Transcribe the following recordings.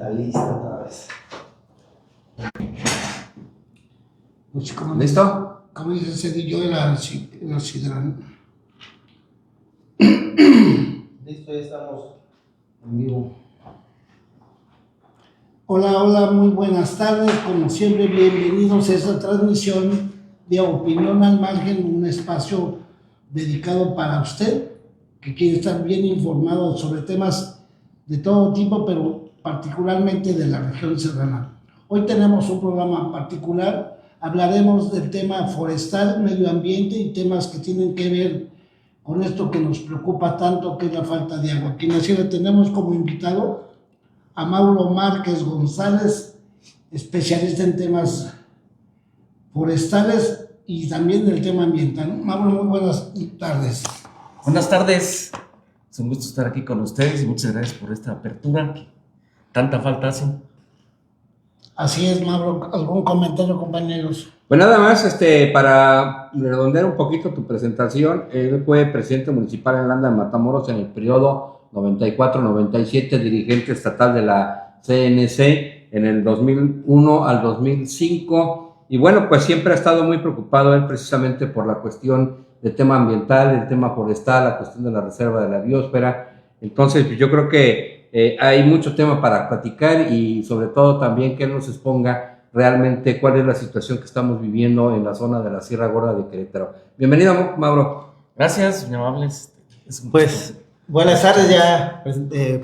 está lista otra vez. Pues, ¿Listo? Como dice Cedillo, era sidral. Listo, ya estamos en vivo. Hola, muy buenas tardes. Como siempre, bienvenidos a esta transmisión de Opinión al Margen, un espacio dedicado para usted que quiere estar bien informado sobre temas de todo tipo, pero particularmente de la región serrana. Hoy tenemos un programa particular, hablaremos del tema forestal, medio ambiente y temas que tienen que ver con esto que nos preocupa tanto, que es la falta de agua. Aquí en la sierra tenemos como invitado a Mauro Márquez González, especialista en temas forestales y también del tema ambiental. Mauro, muy buenas tardes. Buenas tardes, es un gusto estar aquí con ustedes y muchas gracias por esta apertura que tanta falta hace. Así es, Mauro. ¿Algún comentario, compañeros? Pues nada más, para redondear un poquito tu presentación, él fue presidente municipal en Landa de Matamoros en el periodo 94-97, dirigente estatal de la CNC en el 2001 al 2005, y bueno, pues siempre ha estado muy preocupado él precisamente por la cuestión del tema ambiental, el tema forestal, la cuestión de la reserva de la biosfera. Entonces, pues yo creo que hay mucho tema para platicar y sobre todo también que él nos exponga realmente cuál es la situación que estamos viviendo en la zona de la Sierra Gorda de Querétaro. Bienvenido, Mauro. Gracias, muy amables. Pues buenas tardes, ya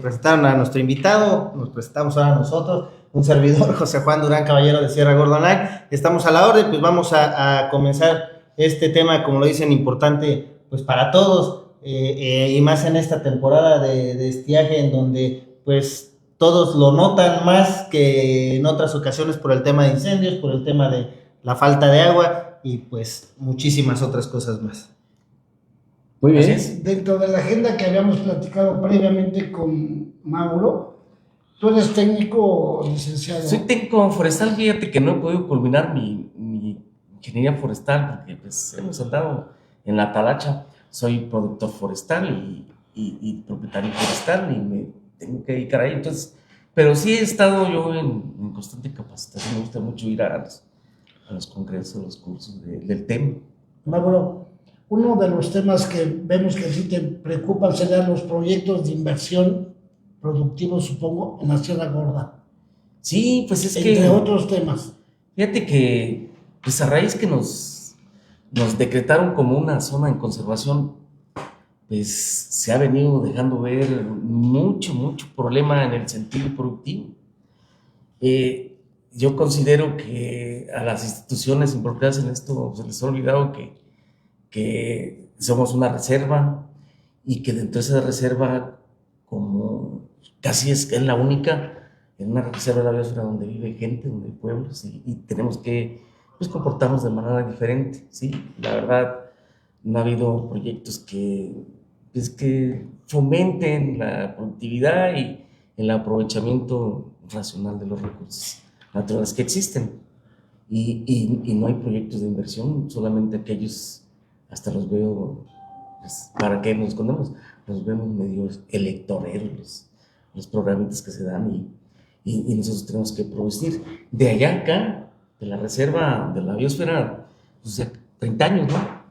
presentaron a nuestro invitado, nos presentamos ahora nosotros, un servidor, José Juan Durán Caballero de Sierra Gorda Online. Estamos a la orden, pues vamos a comenzar este tema, como lo dicen, importante pues para todos, y más en esta temporada de estiaje en donde pues todos lo notan más que en otras ocasiones por el tema de incendios, por el tema de la falta de agua y pues muchísimas otras cosas más. Muy bien. Dentro de la agenda que habíamos platicado previamente con Mauro, ¿tú eres técnico o licenciado? Soy técnico forestal, fíjate que no he podido culminar mi ingeniería forestal porque pues hemos andado en la talacha. Soy productor forestal y propietario forestal y me tengo que dedicar ahí, entonces, pero sí he estado yo en constante capacitación. Me gusta mucho ir a los congresos, a los cursos del tema. Mauro, uno de los temas que vemos que sí te preocupan serían los proyectos de inversión productivos, supongo, en la Sierra Gorda. Sí, pues es que... Entre otros temas. Fíjate que, pues a raíz que nos decretaron como una zona en conservación, pues se ha venido dejando ver mucho problema en el sentido productivo. Yo considero que a las instituciones involucradas en esto se les ha olvidado que somos una reserva y que dentro de esa reserva, como casi es la única, en una reserva de la biosfera donde vive gente, donde hay pueblos y tenemos que pues, comportarnos de manera diferente, ¿sí? La verdad, no ha habido proyectos que fomenten la productividad y el aprovechamiento racional de los recursos naturales que existen. Y no hay proyectos de inversión, solamente aquellos, hasta los veo, pues, ¿para qué nos escondemos? Los vemos medios electoreros, los programitas que se dan y nosotros tenemos que producir. De allá acá, de la reserva de la biosfera, pues ya 30 años, ¿no?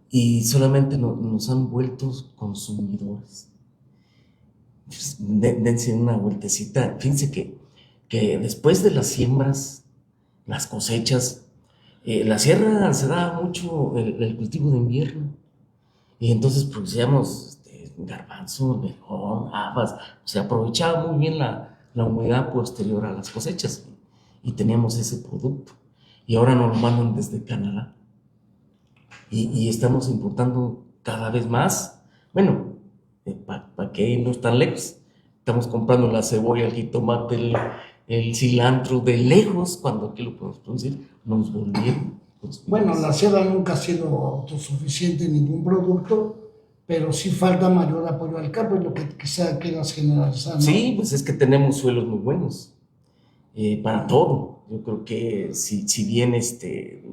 Y solamente nos han vuelto consumidores. Pues, dense una vueltecita. Fíjense que después de las siembras, las cosechas, la sierra se da mucho el cultivo de invierno. Y entonces producíamos garbanzo, melón, habas. Se aprovechaba muy bien la humedad posterior a las cosechas y teníamos ese producto. Y ahora nos lo mandan desde Canadá. Y estamos importando cada vez más. Bueno, ¿para qué irnos tan lejos? Estamos comprando la cebolla, el jitomate, el cilantro de lejos, cuando aquí lo podemos producir. Nos volvieron. Bueno, la sierra nunca ha sido autosuficiente en ningún producto, pero sí falta mayor apoyo al campo, es lo que quizá quieras generalizar, ¿no? Sí, pues es que tenemos suelos muy buenos para todo. Yo creo que si bien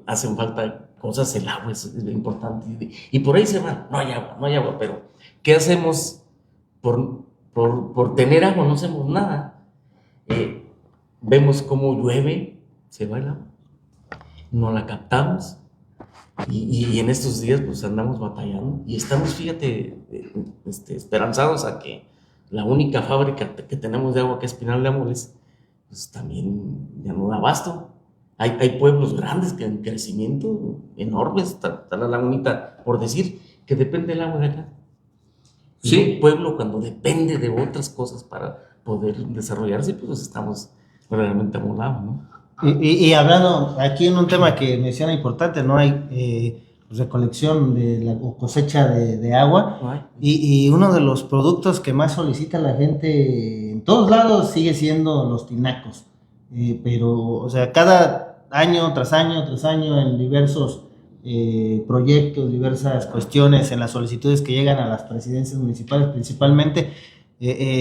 hacen falta cosas, el agua es importante. Y por ahí se va, no hay agua, pero ¿qué hacemos por tener agua? No hacemos nada. vemos cómo llueve, se va el agua, no la captamos. Y en estos días pues andamos batallando y estamos, fíjate, esperanzados a que la única fábrica que tenemos de agua, que es Pinal de Amoles, pues también ya no da abasto. Hay pueblos grandes que en crecimiento, enormes, está la Lagunita, por decir, que depende del agua de acá. Sí. Y un pueblo cuando depende de otras cosas para poder desarrollarse, pues estamos realmente amolados, ¿no? Y hablando aquí en un tema que menciona importante, no hay recolección o cosecha de agua, No hay. y uno de los productos que más solicita la gente en todos lados sigue siendo los tinacos. Pero, o sea, cada año tras año tras año en diversos proyectos, diversas cuestiones, en las solicitudes que llegan a las presidencias municipales principalmente,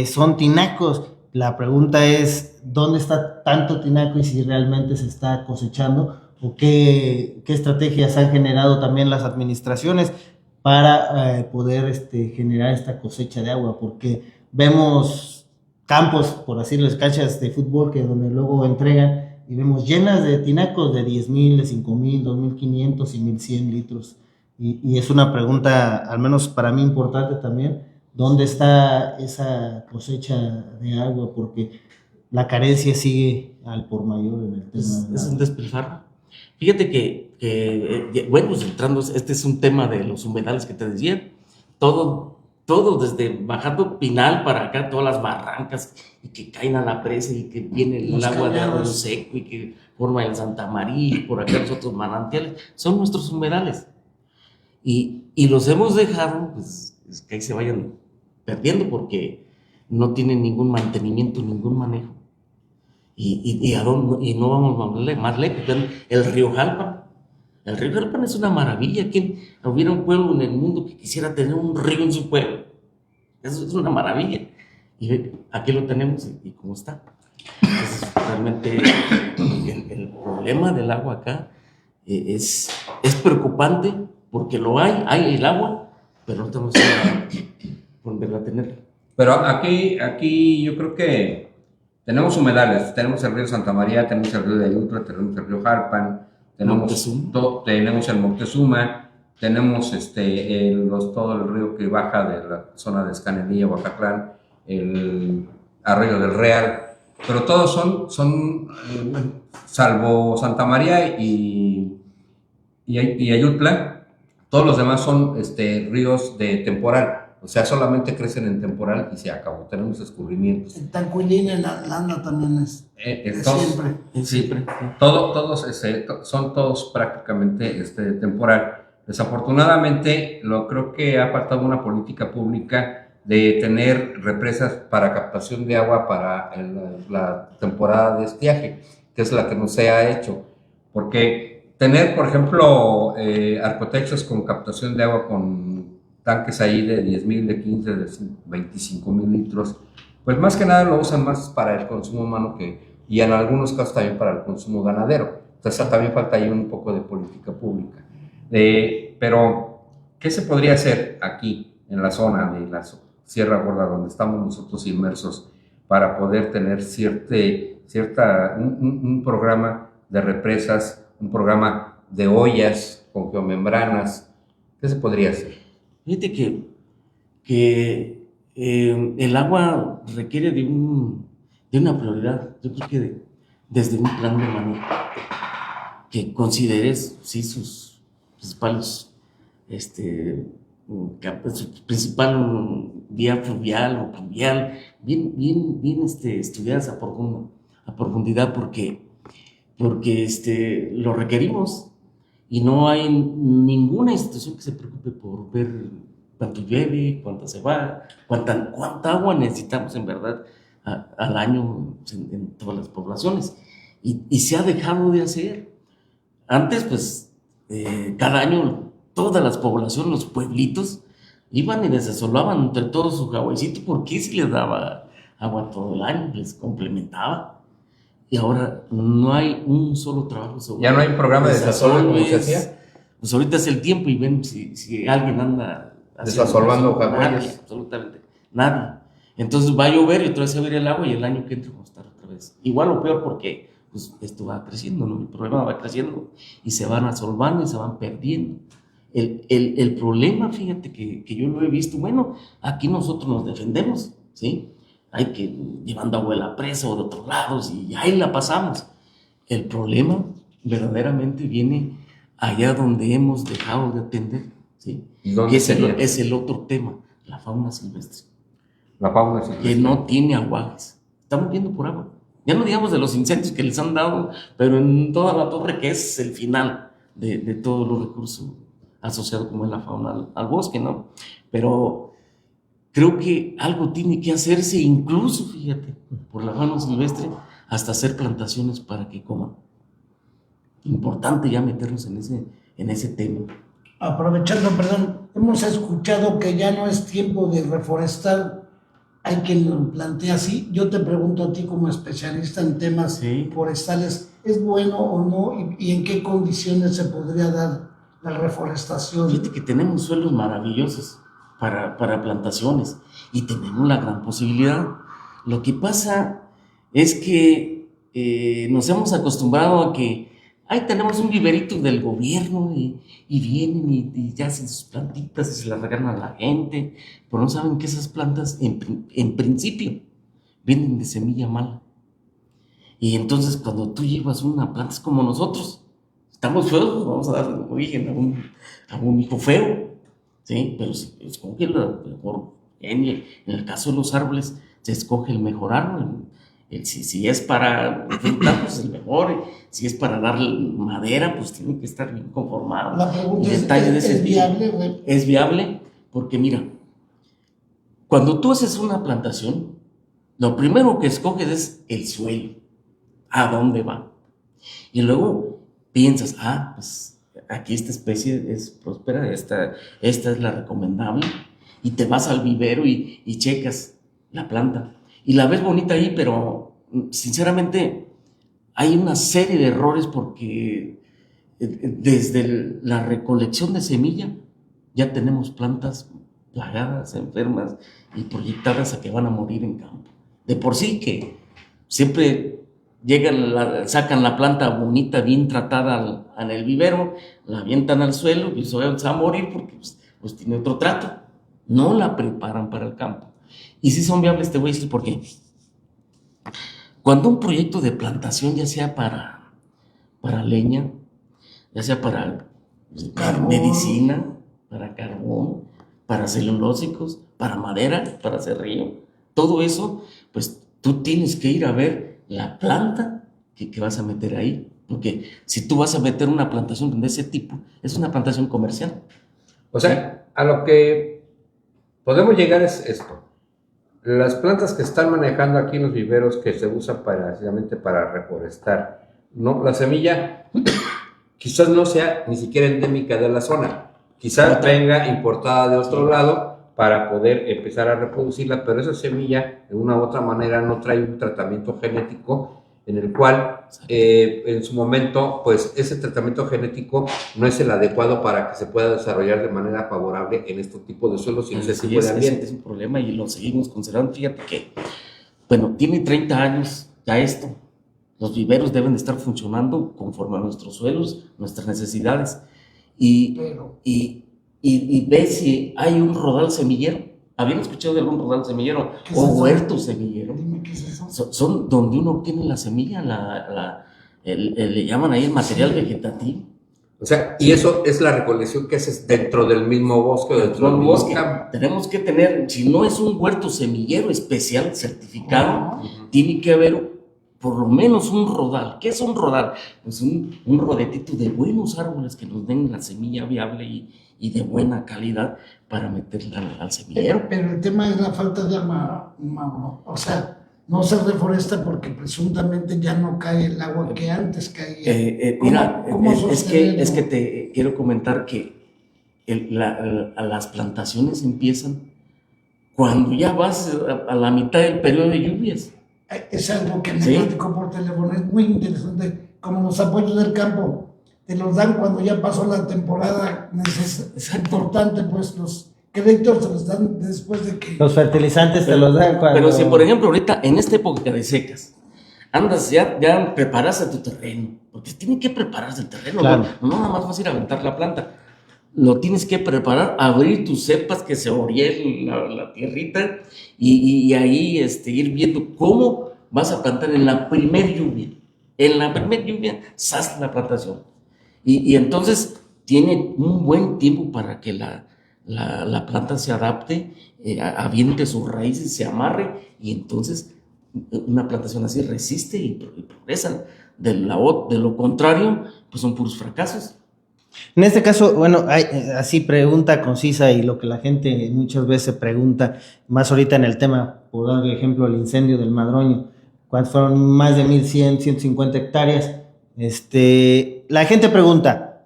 son tinacos. La pregunta es, ¿dónde está tanto tinaco y si realmente se está cosechando? ¿O qué estrategias han generado también las administraciones para poder generar esta cosecha de agua? Porque vemos campos, por así decirlo, canchas de fútbol que donde luego entregan y vemos llenas de tinacos de 10,000, de 5,000, 2,500 y 1,100 litros. Y es una pregunta, al menos para mí, importante también. ¿Dónde está esa cosecha de agua? Porque la carencia sigue al por mayor en el tema. Es un despilfarro. Fíjate que bueno, pues entrando, este es un tema de los humedales que te decía. Todo desde bajando Pinal para acá, todas las barrancas, y que caen a la presa, y que viene el agua de Arroyo Seco, y que forma el Santa María, y por acá los otros manantiales, son nuestros humedales. Y los hemos dejado, pues, es que ahí se vayan perdiendo porque no tienen ningún mantenimiento, ningún manejo. Y no vamos más lejos. El río Jalpan. El río Jalpan es una maravilla. ¿Quién hubiera un pueblo en el mundo que quisiera tener un río en su pueblo? Eso es una maravilla. Y aquí lo tenemos y cómo está. Entonces, realmente el problema del agua acá es preocupante porque hay el agua, pero no tenemos volverla a tener. Pero aquí yo creo que tenemos humedales, tenemos el río Santa María, tenemos el río de Ayutla, tenemos el río Jalpan, tenemos el Moctezuma, tenemos todo el río que baja de la zona de Escanelilla, Oaxatlán, el arroyo del Real, pero todos son salvo Santa María y Ayutla, todos los demás son ríos de temporal. O sea, solamente crecen en temporal y se acabó. Tenemos escurrimientos. El Tancuilín en la Landa también es siempre. Sí, todos son todos prácticamente temporal. Desafortunadamente, creo que ha faltado una política pública de tener represas para captación de agua para la temporada de estiaje, que es la que no se ha hecho. Porque tener, por ejemplo, arcotexos con captación de agua con tanques ahí de 10,000, de 15, de 25,000 litros, pues más que nada lo usan más para el consumo humano y en algunos casos también para el consumo ganadero. Entonces también falta ahí un poco de política pública. Pero, ¿qué se podría hacer aquí en la zona de la Sierra Gorda donde estamos nosotros inmersos para poder tener un programa de represas, un programa de ollas con geomembranas? ¿Qué se podría hacer? Fíjate que el agua requiere de una prioridad. Yo creo que desde un plan de manejo que consideres sus principales su principal vía fluvial o pluvial bien estudiadas a profundidad porque lo requerimos. Y no hay ninguna institución que se preocupe por ver cuánto llueve, cuánto se va, cuánta agua necesitamos en verdad al año en todas las poblaciones. Y se ha dejado de hacer. Antes, pues, cada año todas las poblaciones, los pueblitos, iban y desasolaban entre todos su hawaiecito porque se les daba agua todo el año, les complementaba. Y ahora no hay un solo trabajo sobre ya no hay programa de desasolo como se hacía. Pues ahorita es el tiempo y ven si alguien anda desasolvando nadie, absolutamente nadie. Entonces va a llover y otra vez se va a ir el agua y el año que entra vamos a estar otra vez. Igual o peor porque pues, esto va creciendo, ¿no? El problema va creciendo y se van asolvando y se van perdiendo. El problema, fíjate que yo lo he visto, bueno, aquí nosotros nos defendemos, ¿sí? Hay que llevando agua de la presa o de otros lados y ahí la pasamos. El problema verdaderamente viene allá donde hemos dejado de atender, ¿sí? ¿Dónde Es el otro tema, la fauna silvestre. La fauna silvestre. Que no tiene aguajes. Estamos viendo por agua. Ya no digamos de los incendios que les han dado, pero en toda la torre, que es el final de todos los recursos asociados como es la fauna al bosque, ¿no? Pero creo que algo tiene que hacerse, incluso, fíjate, por la fauna silvestre, hasta hacer plantaciones para que coman. Importante ya meternos en ese tema. Aprovechando, perdón, hemos escuchado que ya no es tiempo de reforestar. Hay quien lo plantea así. Yo te pregunto a ti como especialista en temas forestales, ¿es bueno o no? ¿Y en qué condiciones se podría dar la reforestación? Fíjate que tenemos suelos maravillosos para plantaciones y tenemos la gran posibilidad. Lo que pasa es que nos hemos acostumbrado a que ahí tenemos un viverito del gobierno y vienen y ya hacen sus plantitas y se las regalan a la gente, pero no saben que esas plantas en principio vienen de semilla mala. Y entonces cuando tú llevas una planta, es como nosotros, estamos feos, pues vamos a dar origen a un hijo feo, ¿sí? Pero si escoge la mejor, en el caso de los árboles, se escoge el mejor árbol. Si es para frutar, pues el mejor. Si es para dar madera, pues tiene que estar bien conformado. La pregunta ¿es viable? Es viable porque, mira, cuando tú haces una plantación, lo primero que escoges es el suelo, a dónde va. Y luego piensas, pues aquí esta especie es próspera, esta es la recomendable, y te vas al vivero y checas la planta. Y la ves bonita ahí, pero sinceramente hay una serie de errores porque desde la recolección de semilla ya tenemos plantas plagadas, enfermas y proyectadas a que van a morir en campo. De por sí que siempre llegan, sacan la planta bonita, bien tratada en el vivero, la avientan al suelo y se va a morir porque pues tiene otro trato. No la preparan para el campo. Y si son viables, te voy a decir por qué. Cuando un proyecto de plantación, ya sea para leña, ya sea para medicina, para carbón, para celulósicos, para madera, para serrillo, todo eso, pues tú tienes que ir a ver la planta que vas a meter ahí. Porque si tú vas a meter una plantación de ese tipo, es una plantación comercial. O sea, a lo que podemos llegar es esto. Las plantas que están manejando aquí en los viveros que se usan precisamente para reforestar, ¿no? La semilla quizás no sea ni siquiera endémica de la zona, quizás venga importada de otro lado para poder empezar a reproducirla, pero esa semilla de una u otra manera no trae un tratamiento genético en el cual en su momento pues ese tratamiento genético no es el adecuado para que se pueda desarrollar de manera favorable en este tipo de suelos y en ese tipo de ambiente. Es un problema y lo seguimos considerando. Fíjate que, bueno, tiene 30 años ya esto. Los viveros deben estar funcionando conforme a nuestros suelos, nuestras necesidades. Y ve si hay un rodal semillero. ¿Habían escuchado de algún rodal semillero o huerto semillero? Dime qué es eso. Son donde uno obtiene la semilla, le llaman ahí el material vegetativo. O sea, y eso es la recolección que haces dentro del mismo bosque o dentro del mismo campo. Tenemos que tener, si no es un huerto semillero especial certificado, tiene que haber por lo menos un rodal. ¿Qué es un rodal? Pues un rodetito de buenos árboles que nos den la semilla viable y de buena calidad para meterla al semillero. Pero el tema es la falta de agua, Mauro. O sea, no se reforesta porque presuntamente ya no cae el agua que antes caía. Mira, ¿Cómo es que te quiero comentar que las plantaciones empiezan cuando ya vas a la mitad del periodo de lluvias. Es algo que me platicó por teléfono, es muy interesante, como los apoyos del campo, te los dan cuando ya pasó la temporada importante, pues los créditos se los dan después de que... Los fertilizantes te los dan cuando... Pero si, por ejemplo, ahorita, en esta época de secas, andas, ya preparaste tu terreno, porque tiene que prepararse el terreno, Claro. no nada más vas a ir a aventar la planta, lo tienes que preparar, abrir tus cepas, que se orie la tierrita, y ahí ir viendo cómo vas a plantar en la primer lluvia. En la primer lluvia, sas la plantación. Y entonces tiene un buen tiempo para que la planta se adapte, aviente sus raíces, se amarre, y entonces una plantación así resiste y progresa. De lo contrario, pues son puros fracasos. En este caso, bueno, hay así pregunta concisa y lo que la gente muchas veces pregunta, más ahorita en el tema, por dar el ejemplo, el incendio del Madroño, cuando fueron más de 1,100, 150 hectáreas, la gente pregunta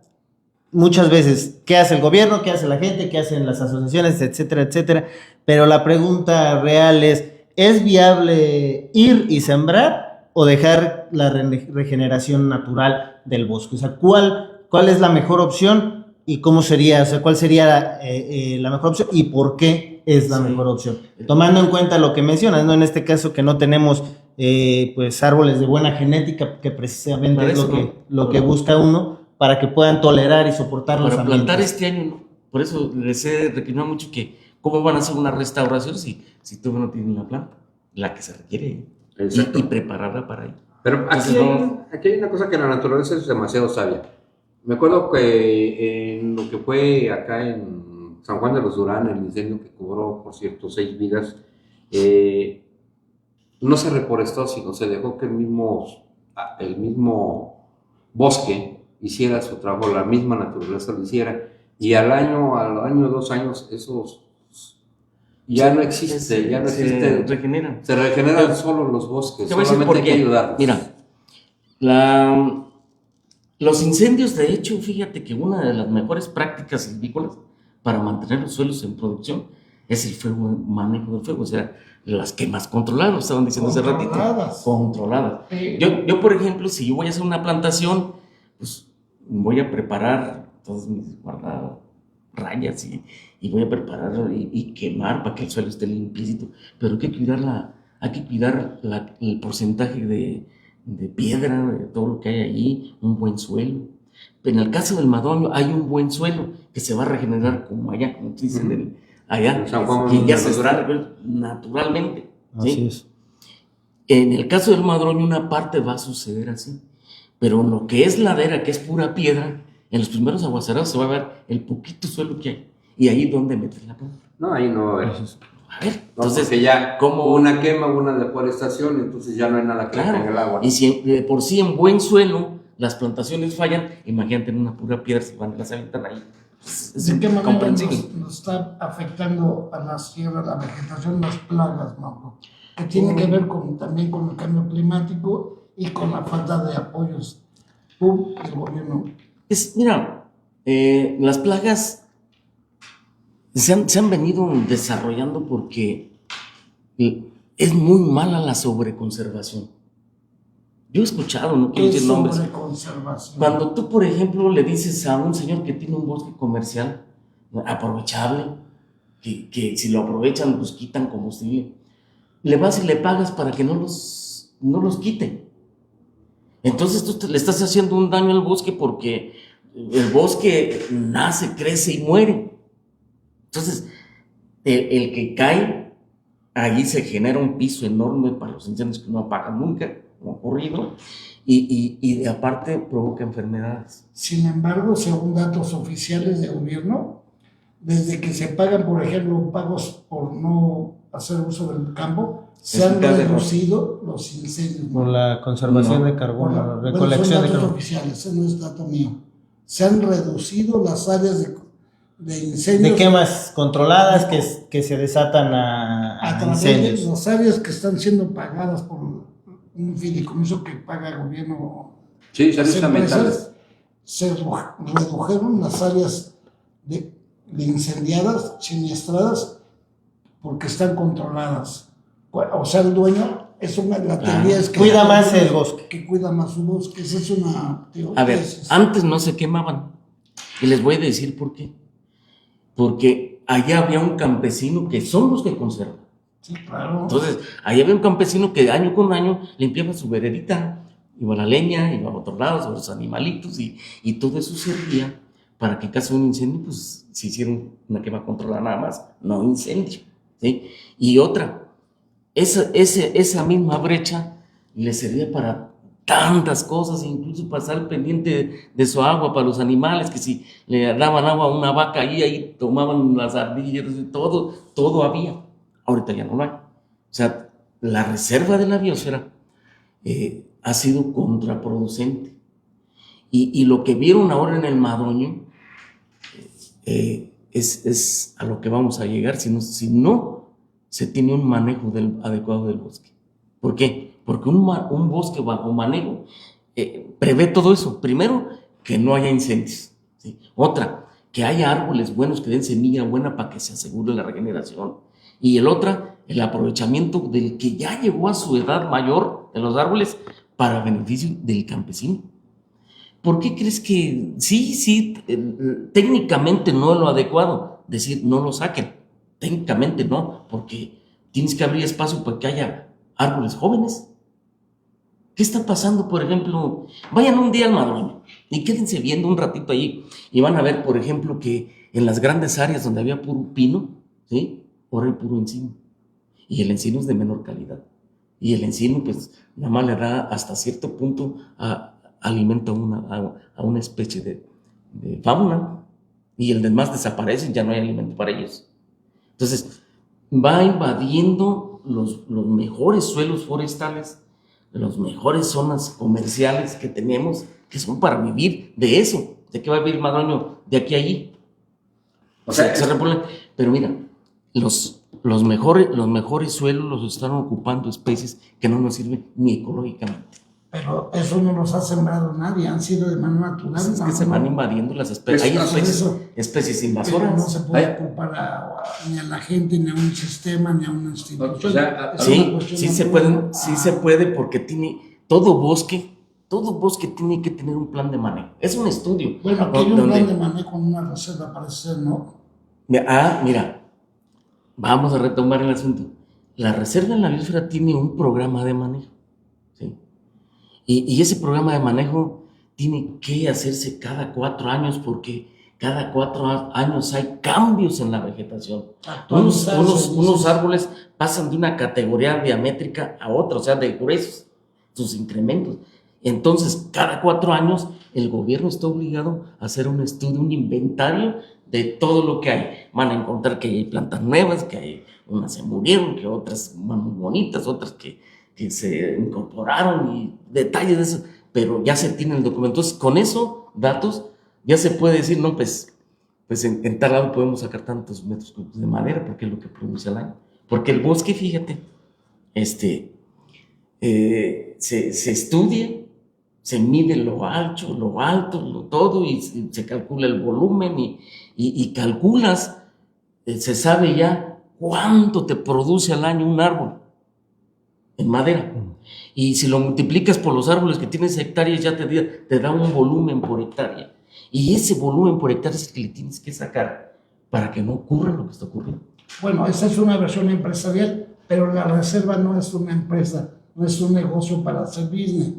muchas veces, ¿qué hace el gobierno? ¿Qué hace la gente? ¿Qué hacen las asociaciones? Etcétera, etcétera. Pero la pregunta real ¿es viable ir y sembrar o dejar la regeneración natural del bosque? O sea, ¿cuál es la mejor opción y cómo sería? O sea, ¿cuál sería la mejor opción y por qué es la mejor opción? Tomando en cuenta lo que mencionas, ¿no? En este caso que no tenemos pues árboles de buena genética, que precisamente Para es eso, lo que busca uno, para que puedan tolerar y soportar los para ambientes. plantar este año, ¿no? Por eso les he recriminado mucho que cómo van a hacer una restauración si todavía no tienen la planta, la que se requiere, y prepararla para ello. Pero aquí hay una cosa que la naturaleza es demasiado sabia. Me acuerdo que en lo que fue acá en San Juan de los Durán, el incendio que cobró, por cierto, 6 vidas, no se reforestó, sino se dejó que el mismo bosque hiciera su trabajo, la misma naturaleza lo hiciera, y al año, 2 años, esos ya no existe, Se regeneran. Se regeneran solo los bosques, Te voy a decir solamente por hay que qué. ayudarlos. Mira, los incendios, de hecho, fíjate que una de las mejores prácticas silvícolas para mantener los suelos en producción es el manejo del fuego, o sea, las quemas controladas, lo estaban diciendo hace ratito. Controladas. Yo, por ejemplo, si yo voy a hacer una plantación, pues voy a preparar todas mis rayas y voy a preparar y quemar para que el suelo esté limpiecito, pero hay que cuidar el porcentaje de piedra, de todo lo que hay allí, un buen suelo. Pero en el caso del Madroño hay un buen suelo que se va a regenerar como allá, como tú dices, allá, que ya se está naturalmente. ¿sí? Así es. En el caso del Madroño una parte va a suceder así, pero en lo que es ladera, que es pura piedra, en los primeros aguaceros se va a ver el poquito suelo que hay, y ahí donde meter la planta. No, ahí no va a haber. A ver, Entonces que ya como una quema, una deforestación, entonces ya no hay nada que claro, tenga el agua. Y si por sí en buen suelo las plantaciones fallan, imagínate en una pura piedra si van a las aventan ahí. ¿De qué manera comprensible. nos está afectando a la sierra, la vegetación, las plagas, Mauro? Que tiene que ver también con el cambio climático y con la falta de apoyos del gobierno. Mira, las plagas se han venido desarrollando porque es muy mala la sobreconservación. Yo he escuchado, no quiero decir nombres. Sobreconservación. Cuando tú, por ejemplo, le dices a un señor que tiene un bosque comercial aprovechable, que si lo aprovechan, pues quitan combustible, le vas y le pagas para que no los quiten. Entonces tú le estás haciendo un daño al bosque porque el bosque nace, crece y muere. Entonces, el que cae, allí se genera un piso enorme para los incendios que no apagan nunca, como ha ocurrido, y aparte provoca enfermedades. Sin embargo, según datos oficiales de gobierno, desde que se pagan, por ejemplo, pagos por no hacer uso del campo, se han reducido los incendios. Por la conservación de carbono, la recolección de carbono. Son datos carbono. oficiales, ese no es dato mío. Se han reducido las áreas de incendios. De quemas controladas que se desatan a través incendios. de las áreas que están siendo pagadas por un fideicomiso que paga el gobierno. Sí, servicios ambientales. Se redujeron las áreas de incendiadas, siniestradas, porque están controladas. O sea, el dueño, la teoría es que cuida más el bosque. Que cuida más su bosque. Esa es una teoría. A ver, antes no se quemaban. Y les voy a decir por qué. Porque allá había un campesino que son los que conservan. Sí, claro. Entonces, ahí había un campesino que año con año limpiaba su veredita, iba a la leña, iba a otro lado, sobre los animalitos, y todo eso servía para que en caso de un incendio, pues se hiciera una quema controlada nada más, no incendio, ¿sí? Y otra, esa misma brecha le servía para tantas cosas, incluso para estar pendiente de su agua para los animales, que si le daban agua a una vaca ahí tomaban las ardillas, todo había. Ahorita ya no lo hay. O sea, la reserva de la biosfera ha sido contraproducente. Y lo que vieron ahora en el Madroño es a lo que vamos a llegar si no se tiene un manejo adecuado del bosque. ¿Por qué? Porque un bosque bajo manejo prevé todo eso. Primero, que no haya incendios, ¿sí? Otra, que haya árboles buenos que den semilla buena para que se asegure la regeneración. Y el aprovechamiento del que ya llegó a su edad mayor de los árboles para beneficio del campesino. ¿Por qué crees que sí, técnicamente no es lo adecuado decir no lo saquen? Técnicamente no, porque tienes que abrir espacio para que haya árboles jóvenes. ¿Qué está pasando, por ejemplo? Vayan un día al Madroño y quédense viendo un ratito allí y van a ver, por ejemplo, que en las grandes áreas donde había puro pino, ¿sí? Ahora hay puro encino. Y el encino es de menor calidad. Y el encino, pues, nada más le da hasta cierto punto alimento a una especie de fauna. Y el demás desaparece, ya no hay alimento para ellos. Entonces, va invadiendo los mejores suelos forestales, las mejores zonas comerciales que tenemos, que son para vivir de eso. ¿De qué va a vivir Madroño? De aquí a allí. O sea, pero mira, los mejores suelos los están ocupando especies que no nos sirven ni ecológicamente. Pero eso no los ha sembrado nadie, han sido de manera natural. Es que se van invadiendo las especies. Hay especies invasoras. Pero no se puede culpar ni a la gente, ni a un sistema, ni a una institución. Sí se puede porque todo bosque tiene que tener un plan de manejo. Es un estudio. Bueno, aquí hay un plan de manejo en una reserva, parece ser, ¿no? Mira, vamos a retomar el asunto. La reserva en la biosfera tiene un programa de manejo, ¿sí? Y ese programa de manejo tiene que hacerse cada 4 años porque cada 4 años hay cambios en la vegetación. Unos árboles pasan de una categoría diamétrica a otra, o sea, de gruesos, sus incrementos. Entonces, cada 4 años el gobierno está obligado a hacer un estudio, un inventario de todo lo que hay. Van a encontrar que hay plantas nuevas, que hay unas se murieron, que otras muy bonitas, otras que se incorporaron y detalles de eso, pero ya se tiene el documento. Entonces, con esos datos ya se puede decir, no, pues en tal lado podemos sacar tantos metros cúbicos de madera porque es lo que produce al año. Porque el bosque, fíjate, se estudia, se mide lo alto, todo, y se calcula el volumen y calculas, se sabe ya cuánto te produce al año un árbol en madera. Y si lo multiplicas por los árboles que tienes hectáreas, ya te da un volumen por hectárea. Y ese volumen por hectárea es el que le tienes que sacar para que no ocurra lo que está ocurriendo. Bueno, esa es una versión empresarial, pero la reserva no es una empresa, no es un negocio para hacer business.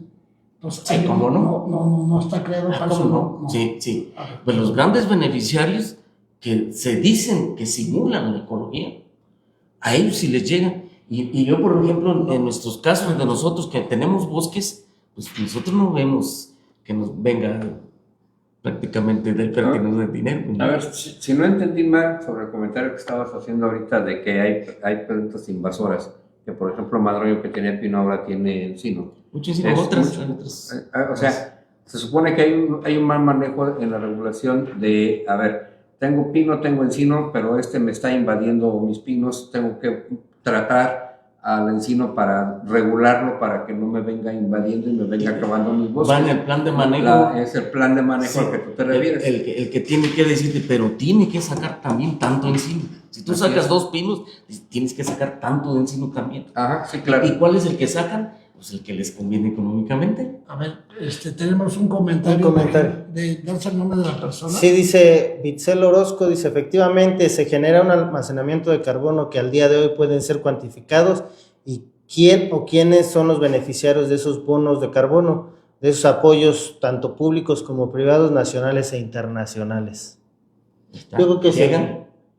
Entonces, sí, ¿cómo no? No está creado para eso. No. Sí. Pues los grandes beneficiarios que se dicen que simulan la ecología, a ellos sí les llega. Y yo, por ejemplo, en nuestros casos de nosotros que tenemos bosques, pues nosotros no vemos que nos venga prácticamente del que nos dé dinero. A ver, si no entendí mal sobre el comentario que estabas haciendo ahorita de que hay plantas invasoras, que por ejemplo Madroño que tiene pino ahora tiene encino. Muchísimas otras. O sea, se supone que hay un mal manejo en la regulación de, a ver, tengo pino, tengo encino, pero me está invadiendo mis pinos, tengo que tratar al encino para regularlo, para que no me venga invadiendo y me venga acabando mis bosques. Va en el plan de manejo. Es el plan de manejo al que tú te refieres. El que tiene que decirte, pero tiene que sacar también tanto encino. Si tú sacas 2 pinos, tienes que sacar tanto de encino también. Ajá, sí, claro. ¿Y cuál es el que sacan? pues el que les conviene económicamente. A ver, tenemos un comentario. Un comentario. ¿Darse el nombre de la persona? Sí, dice Bitzel Orozco, dice, efectivamente se genera un almacenamiento de carbono que al día de hoy pueden ser cuantificados, y quién o quiénes son los beneficiarios de esos bonos de carbono, de esos apoyos tanto públicos como privados, nacionales e internacionales. ¿Está? Yo creo que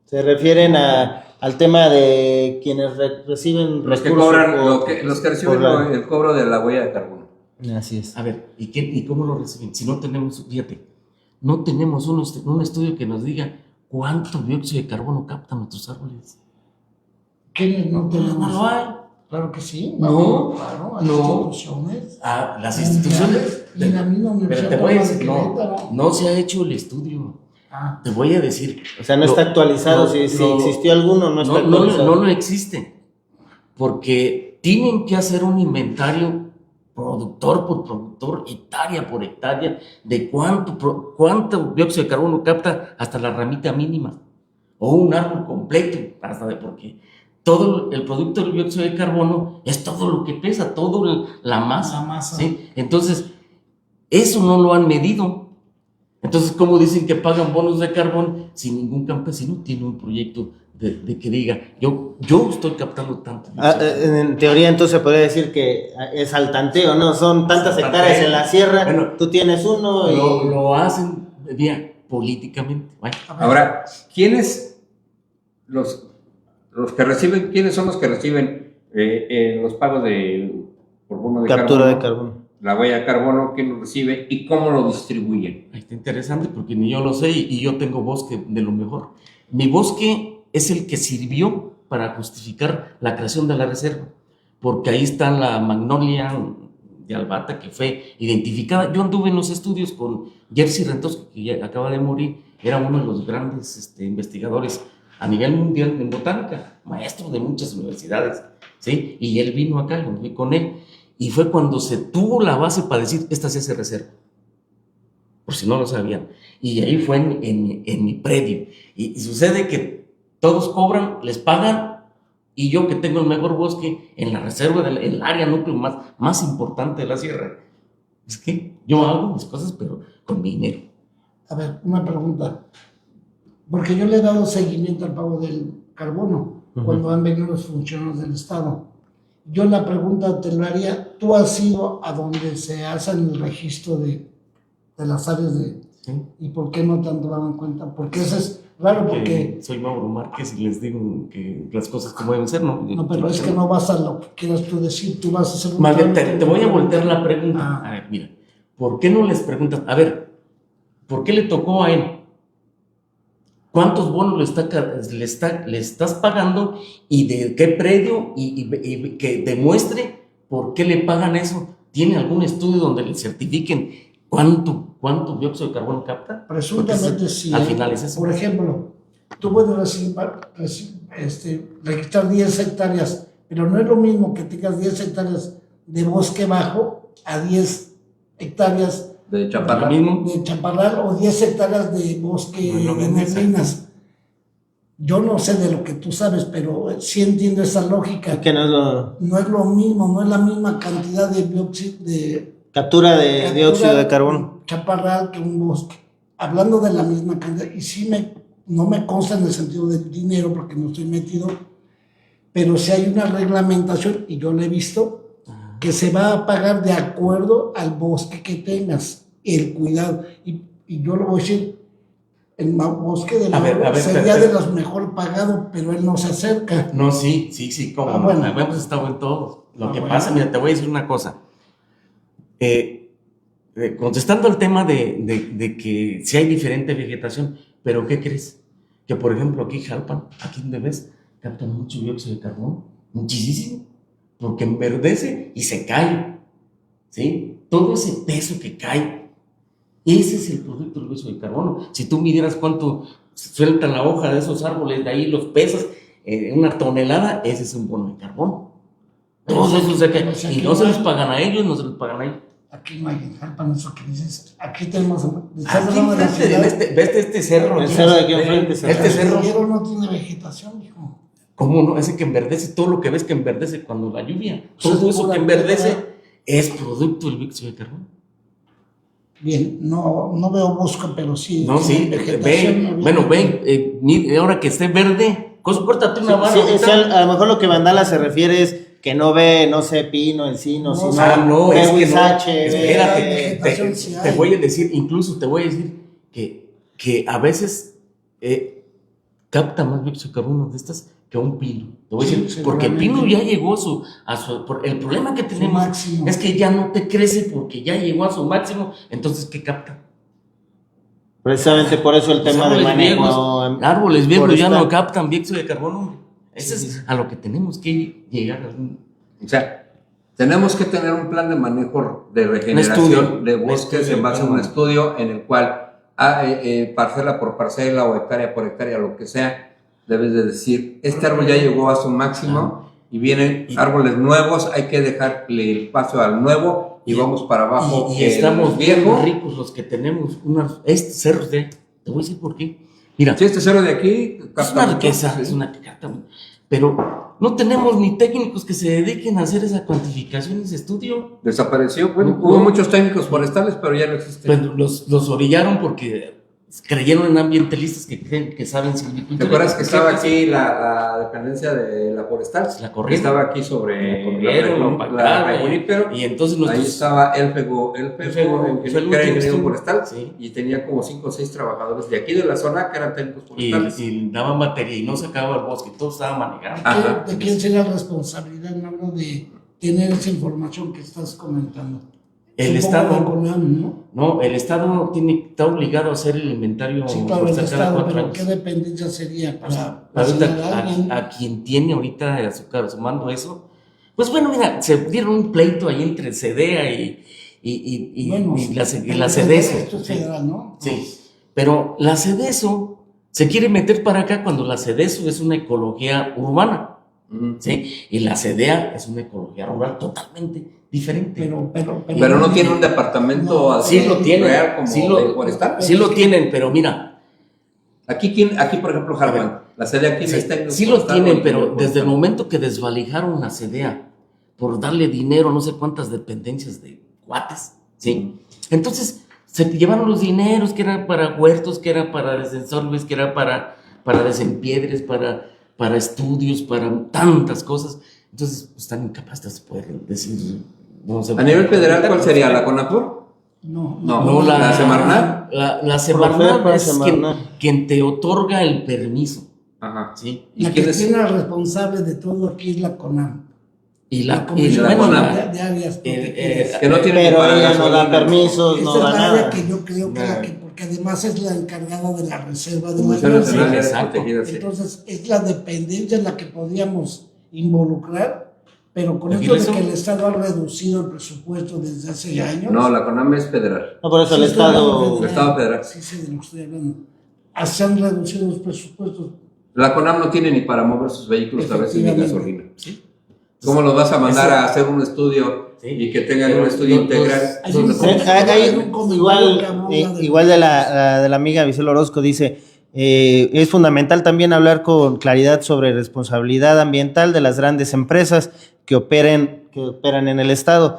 se refieren al tema de quienes reciben Los que recursos cobran, por- los que reciben por la- el cobro de la huella de carbono. Así es. A ver, ¿y cómo lo reciben? Si no tenemos, fíjate, no tenemos un estudio que nos diga cuánto dióxido de carbono captan nuestros árboles. ¿Quiénes no tenemos? No lo hay. Claro que sí. No, Claro, hay no. instituciones. Las instituciones. Y la misma Pero Universidad te voy a Autónoma de decir, no, Querétaro. no se ha hecho el estudio. Ah, Te voy a decir. O sea, no está actualizado, si lo- existió alguno, no está actualizado. no existe. Porque tienen que hacer un inventario productor por productor, hectárea por hectárea, de cuánto dióxido de carbono capta hasta la ramita mínima, o un árbol completo, porque todo el producto del dióxido de carbono es todo lo que pesa, toda la masa. La masa. ¿Sí? Entonces, eso no lo han medido. Entonces, ¿cómo dicen que pagan bonos de carbón si ningún campesino tiene un proyecto de que diga, yo estoy captando tanto? En teoría, entonces se podría decir que es al tanteo, ¿no? Son tantas Al hectáreas tanteo. en la sierra, Bueno, tú tienes uno y... Lo hacen bien políticamente. Bueno, Ahora, ¿quiénes los que reciben, quiénes son los que reciben los pagos por bono de captura carbono? de carbono. La huella de carbono, quién lo recibe y cómo lo distribuyen. ahí está interesante porque ni yo lo sé y yo tengo bosque de lo mejor. Mi bosque es el que sirvió para justificar la creación de la reserva, porque ahí está la magnolia de Albata que fue identificada. Yo anduve en los estudios con Jerzy Rentosco, que ya acaba de morir, era uno de los grandes investigadores a nivel mundial en botánica, maestro de muchas universidades, ¿sí? Y él vino acá, yo fui con él, y fue cuando se tuvo la base para decir, esta se hace reserva, por si no lo sabían. Y ahí fue en mi predio. Y sucede que todos cobran, les pagan, y yo que tengo el mejor bosque en la reserva, en el área núcleo más importante de la sierra, es que yo hago mis cosas, pero con mi dinero. a ver, una pregunta. Porque yo le he dado seguimiento al pago del carbono cuando han venido los funcionarios del Estado. Yo la pregunta te la haría, ¿tú has ido a donde se hace el registro de las áreas de... ¿Sí? ¿Y por qué no te han tomado en cuenta? Porque eso es raro, porque... Soy Mauro Márquez y les digo que las cosas como deben ser, ¿no? No, pero es que no vas a lo que quieras tú decir, tú vas a hacer un... Más bien, trámite. te voy a voltear la pregunta. Ah. A ver, mira, ¿por qué no les preguntas? A ver, ¿por qué le tocó a él? ¿Cuántos bonos le estás pagando y de qué predio? Y que demuestre por qué le pagan eso. ¿Tiene algún estudio donde le certifiquen cuánto dióxido de carbono capta? Presuntamente Porque sí. Al final es eso. Por ejemplo, tú puedes registrar 10 hectáreas, pero no es lo mismo que tengas 10 hectáreas de bosque bajo a 10 hectáreas De Lo chaparra. mismo. de chaparral o 10 hectáreas de bosque No es lo de mismo, neblinas. Yo no sé de lo que tú sabes, pero sí entiendo esa lógica. Que no es lo... No es lo mismo, no es la misma cantidad de dióxido de Captura de dióxido de carbono. chaparral que un bosque. Hablando de la misma cantidad, y sí no me consta en el sentido del dinero porque no estoy metido, pero sí hay una reglamentación, y yo la he visto, que se va a pagar de acuerdo al bosque que tengas, el cuidado. Y yo lo voy a decir, el bosque de la A ver, sería pero- de los mejor pagados, pero él no se acerca. No, sí, cómo Ah, no. bueno. Hemos estado en todos. Lo Ah, que bueno. pasa, mira, te voy a decir una cosa. Contestando al tema de que sí hay diferente vegetación, pero ¿qué crees? Que por ejemplo aquí Jalpan, aquí donde ves, captan mucho dióxido de carbono, muchísimo, porque enverdece y se cae, ¿sí? Todo ese peso que cae, ese es el producto del dióxido de carbono. Si tú midieras cuánto sueltan la hoja de esos árboles, de ahí los pesas, una tonelada, ese es un bono de carbono. Todos esos se caen, y no se les pagan a ellos, no se les pagan a ellos. Aquí no hay en Jalpan eso que dices. Aquí tenemos... Aquí enfrente, ¿ves este cerro? El cerro de aquí enfrente, Este cerro, Pero no tiene vegetación, hijo. ¿cómo no? Ese que enverdece, todo lo que ves que enverdece cuando la lluvia, todo eso que enverdece es producto del dióxido de carbono. Bien, no veo bosque, pero sí. No, sí, vegetación, mire, ahora que esté verde, córtate una mano. Sí, a lo mejor lo que Vandala se refiere es que no ve, no sé, pino, encino, sino no, ve es que no. huizache, Espérate, sí te hay. voy a decir, incluso te voy a decir que a veces capta más dióxido de carbono de estas que un pino. Te voy a decir, Sí, porque el pino seguramente. ya llegó el problema que tenemos máximo. es que ya no te crece porque ya llegó a su máximo, entonces ¿qué capta? Precisamente por eso el Los tema de manejo. árboles viejos ya forestal. no captan dióxido de carbono. Eso Sí, es sí. a lo que tenemos que llegar. O sea, tenemos que tener un plan de manejo de regeneración estudio. de bosques en base a un estudio en el cual, parcela por parcela o hectárea por hectárea, lo que sea, debes de decir, este árbol ya llegó a su máximo y vienen árboles nuevos, hay que dejarle el paso al nuevo y vamos para abajo. Y estamos bien viejo. ricos los que tenemos estos cerros te voy a decir por qué. Mira, Si este cero de aquí es capta una mucho, riqueza, sí. es una riqueza, pero no tenemos ni técnicos que se dediquen a hacer esa cuantificación y ese estudio. Desapareció. Bueno, No. hubo muchos técnicos forestales, pero ya no existen. Pues los orillaron porque creyeron en ambientalistas que creen que saben silvicultura. ¿Te acuerdas que estaba aquí la dependencia de la forestal? La corrieron. Estaba aquí sobre La corrieron, la opacaron, Junípero. y entonces Ahí nuestros... estaba el Fego, que era ingeniero forestal, Sí. y tenía como 5 o 6 trabajadores de aquí de la zona que eran técnicos forestales. Y daban batería y no se acababa el bosque, todos estaban manejando. Ajá. ¿De quién sería la responsabilidad, Mauro, de tener esa información que estás comentando? El Supongo Estado, la CONAM, ¿no? no, el Estado está obligado a hacer el inventario Sí, claro, el forestal cada Estado, 4 pero años. ¿qué dependencia sería para Ahorita, señalar a alguien? a quien tiene ahorita a su mando eso, pues bueno, mira, se dieron un pleito ahí entre CEDEA y la CEDESO. Esto es federal, ¿no? Sí, pero la CEDESO se quiere meter para acá cuando la CEDESO es una ecología urbana, Ujú. ¿sí? Y la CEDEA es una ecología rural totalmente diferente. Pero no tiene un departamento No, así sí lo tiene, real como sí lo- el forestal. Sí lo tienen, pero mira, Aquí, por ejemplo, Harvard, la sede aquí no está en sí lo tienen, pero desde el momento que desvalijaron la CEDEA por darle dinero a no sé cuántas dependencias de cuates, ¿sí? Entonces se llevaron los dineros que eran para huertos, que era para desensorbes, que era para desempiedres, para estudios, para tantas cosas. Entonces pues, están incapaces de poder decir... no sé, A nivel federal, ¿cuál sería? ¿La CONAPUR? No, ¿la Semarnat? La Semarnat Profepa, es Semarnat. quien te otorga el permiso, Ajá. ¿sí? ¿Y la quién que es? tiene al responsable de todo aquí es la CONAM. Y La la, y Comisión la bueno, CONAM. de Áreas Protegidas. Que no tiene Pero ni para ella no da gasolina. permisos, Esa no es da la área nada. que yo creo que es la que, porque además es la encargada de la reserva de la Comisión Nacional de Áreas Exacto. Protegidas, sí. Entonces, es la dependencia en la que podríamos involucrar, pero con ¿Aquí esto de eso? que el Estado ha reducido el presupuesto desde hace años. No, la CONAM es federal. No, por eso Sí, el estoy hablando Estado. El Estado federal. Sí, sé de lo que estoy hablando. Se han reducido los presupuestos. La CONAM no tiene ni para mover sus vehículos a veces ni Efectivamente. gasolina. ¿sí? ¿Cómo los vas a mandar Ese- a hacer un estudio Sí. y que tengan Pero un estudio los- integral? Hay donde un- pongan- Igual de la amiga Visel Orozco dice, es fundamental también hablar con claridad sobre responsabilidad ambiental de las grandes empresas que operan en el estado,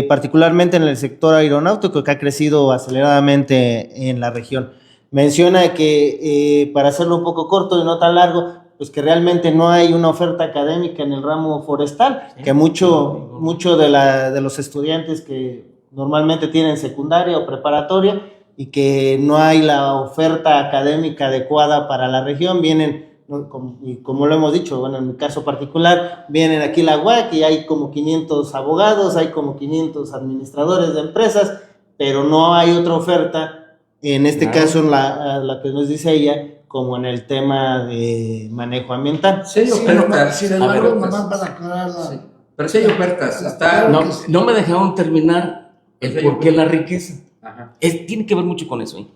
particularmente en el sector aeronáutico que ha crecido aceleradamente en la región. Menciona que, para hacerlo un poco corto y no tan largo, pues que realmente no hay una oferta académica en el ramo forestal, Sí. que mucho de los estudiantes que normalmente tienen secundaria o preparatoria y que no hay la oferta académica adecuada para la región, vienen, ¿no? como lo hemos dicho, bueno, en mi caso particular, vienen aquí la UAC y hay como 500 abogados, hay como 500 administradores de empresas, pero no hay otra oferta, en este Claro. caso la que nos dice ella, como en el tema de manejo ambiental. Sí hay Sí, ofertas. sin A embargo, ver, nomás para aclarar la... Sí. Pero sí hay ofertas. Está... No, no me dejaron terminar el Sí. por qué la riqueza. Ajá. Tiene que ver mucho con eso. ¿eh?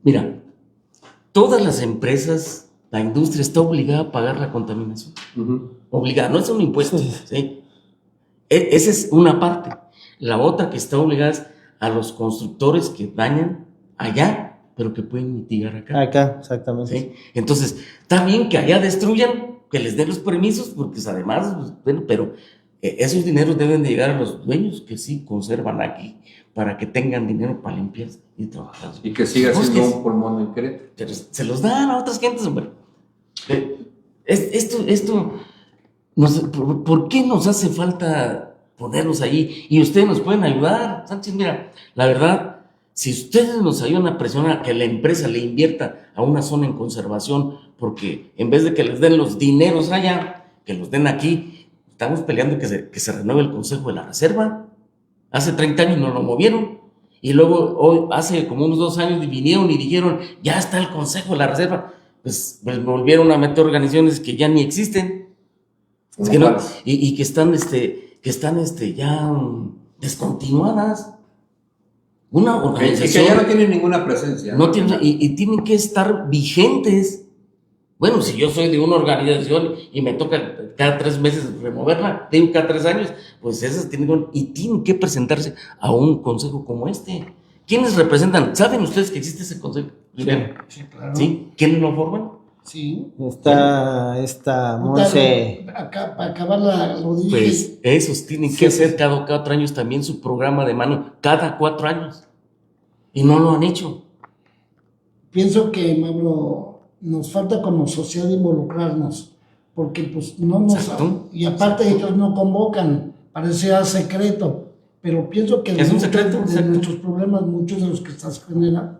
Mira, todas las empresas, la industria está obligada a pagar la contaminación. Ujú. Obligada, no es un impuesto. Sí. ¿sí? Esa es una parte. La otra que está obligada es a los constructores que dañan allá, pero que pueden mitigar acá. Acá, exactamente. ¿sí? Entonces, está bien que allá destruyan, que les den los permisos, porque pues, además, pues, bueno, pero esos dineros deben de llegar a los dueños que sí conservan aquí, para que tengan dinero para limpiar y trabajar. Y que siga siendo un pulmón en Querétaro. Pero se los dan a otras gentes, hombre. Esto ¿por qué nos hace falta ponernos ahí? Y ustedes nos pueden ayudar. Sánchez, mira, la verdad, si ustedes nos ayudan a presionar a que la empresa le invierta a una zona en conservación, porque en vez de que les den los dineros allá, que los den aquí, estamos peleando que se renueve el Consejo de la Reserva. Hace 30 años nos lo movieron. Y luego, hoy, hace como unos 2 años, vinieron y dijeron, ya está el Consejo de la Reserva. Pues volvieron a meter organizaciones que ya ni existen. Es que no, y que están ya descontinuadas. Una organización. Y que ya no tienen ninguna presencia. No tienen, y tienen que estar vigentes. Bueno, si yo soy de una organización y me toca cada 3 meses removerla, digo cada 3 años, pues esas tienen que presentarse a un consejo como este. ¿Quiénes representan? ¿Saben ustedes que existe ese consejo? Sí, claro. ¿Sí? ¿Quiénes lo forman? Sí. Está Monse. Acá, para acabar lo dije. Pues esos tienen que hacer cada 4 años también su programa de mano, cada 4 años. Y no lo han hecho. Pienso que, Mauro, nos falta como sociedad involucrarnos, porque pues no nos... Exacto. Y aparte ellos no convocan, parece ya secreto, pero pienso que es un secreto, de nuestros problemas, muchos de los que estás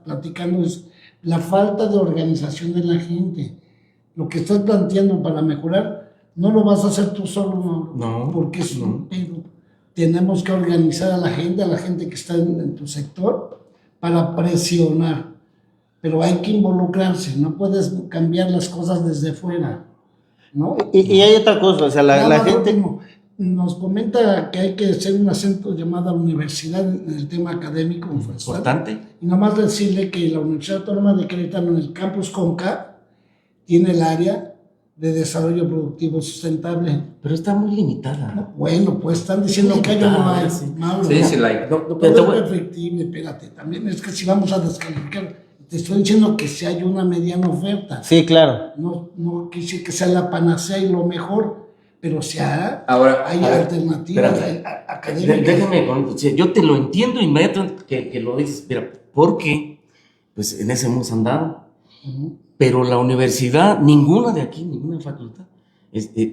platicando, es la falta de organización de la gente. Lo que estás planteando para mejorar, no lo vas a hacer tú solo, Mauro, No, porque es un pedo. Tenemos que organizar a la gente que está en tu sector, para presionar. Pero hay que involucrarse, no puedes cambiar las cosas desde fuera, ¿no? Y hay otra cosa, o sea, la gente... Último, nos comenta que hay que hacer un acento llamado universidad en el tema académico. Importante. Y nomás decirle que la Universidad Autónoma de Querétaro, en el campus CONCA, tiene el área de desarrollo productivo sustentable. Pero está muy limitada. No, bueno, pues están diciendo que ellos no hay. Sí. Mauro, Sí, la hay. todo es perfectible, espérate. También es que si vamos a descalificar... Te estoy diciendo que si hay una mediana oferta. Sí, claro. No quise que sea la panacea y lo mejor, pero si hay ver, alternativas académicas. Déjame, yo te lo entiendo inmediatamente que lo dices, mira, porque pues en ese hemos andado. Pero la universidad, ninguna de aquí, ninguna facultad,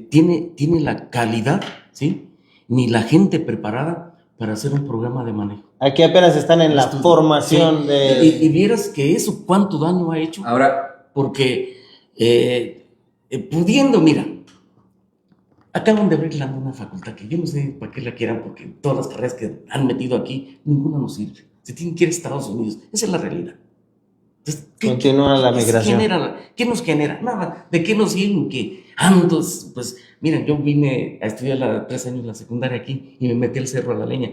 tiene la calidad, ¿sí? Ni la gente preparada para hacer un programa de manejo. Aquí apenas están en la formación sí. de... Y vieras que eso cuánto daño ha hecho. Ahora, porque pudiendo, mira, acaban de abrir una facultad que yo no sé para qué la quieran, porque todas las carreras que han metido aquí, ninguna nos sirve. Se tienen que ir a Estados Unidos. Esa es la realidad. Entonces, Continúa la migración. ¿Qué nos genera? Nada. ¿De qué nos sirve? Que antes, pues, miren, yo vine a estudiar 3 años la secundaria aquí y me metí al cerro a la leña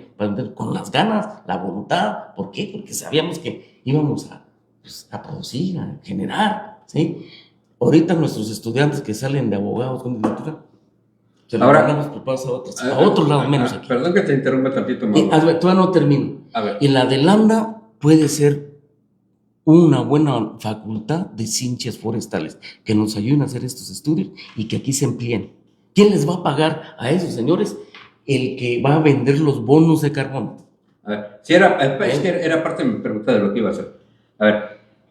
con las ganas, la voluntad. ¿Por qué? Porque sabíamos que íbamos a producir, a generar, ¿sí? Ahorita nuestros estudiantes que salen de abogados con literatura, se lo mandamos preparados a otro lado menos aquí. Perdón que te interrumpa tantito, Mauro. Todavía no termino. A ver. Y la de Lambda puede ser una buena facultad de ciencias forestales que nos ayuden a hacer estos estudios y que aquí se empleen. ¿Quién les va a pagar a esos señores? El que va a vender los bonos de carbono. A ver, es que era parte de mi pregunta de lo que iba a hacer. A ver,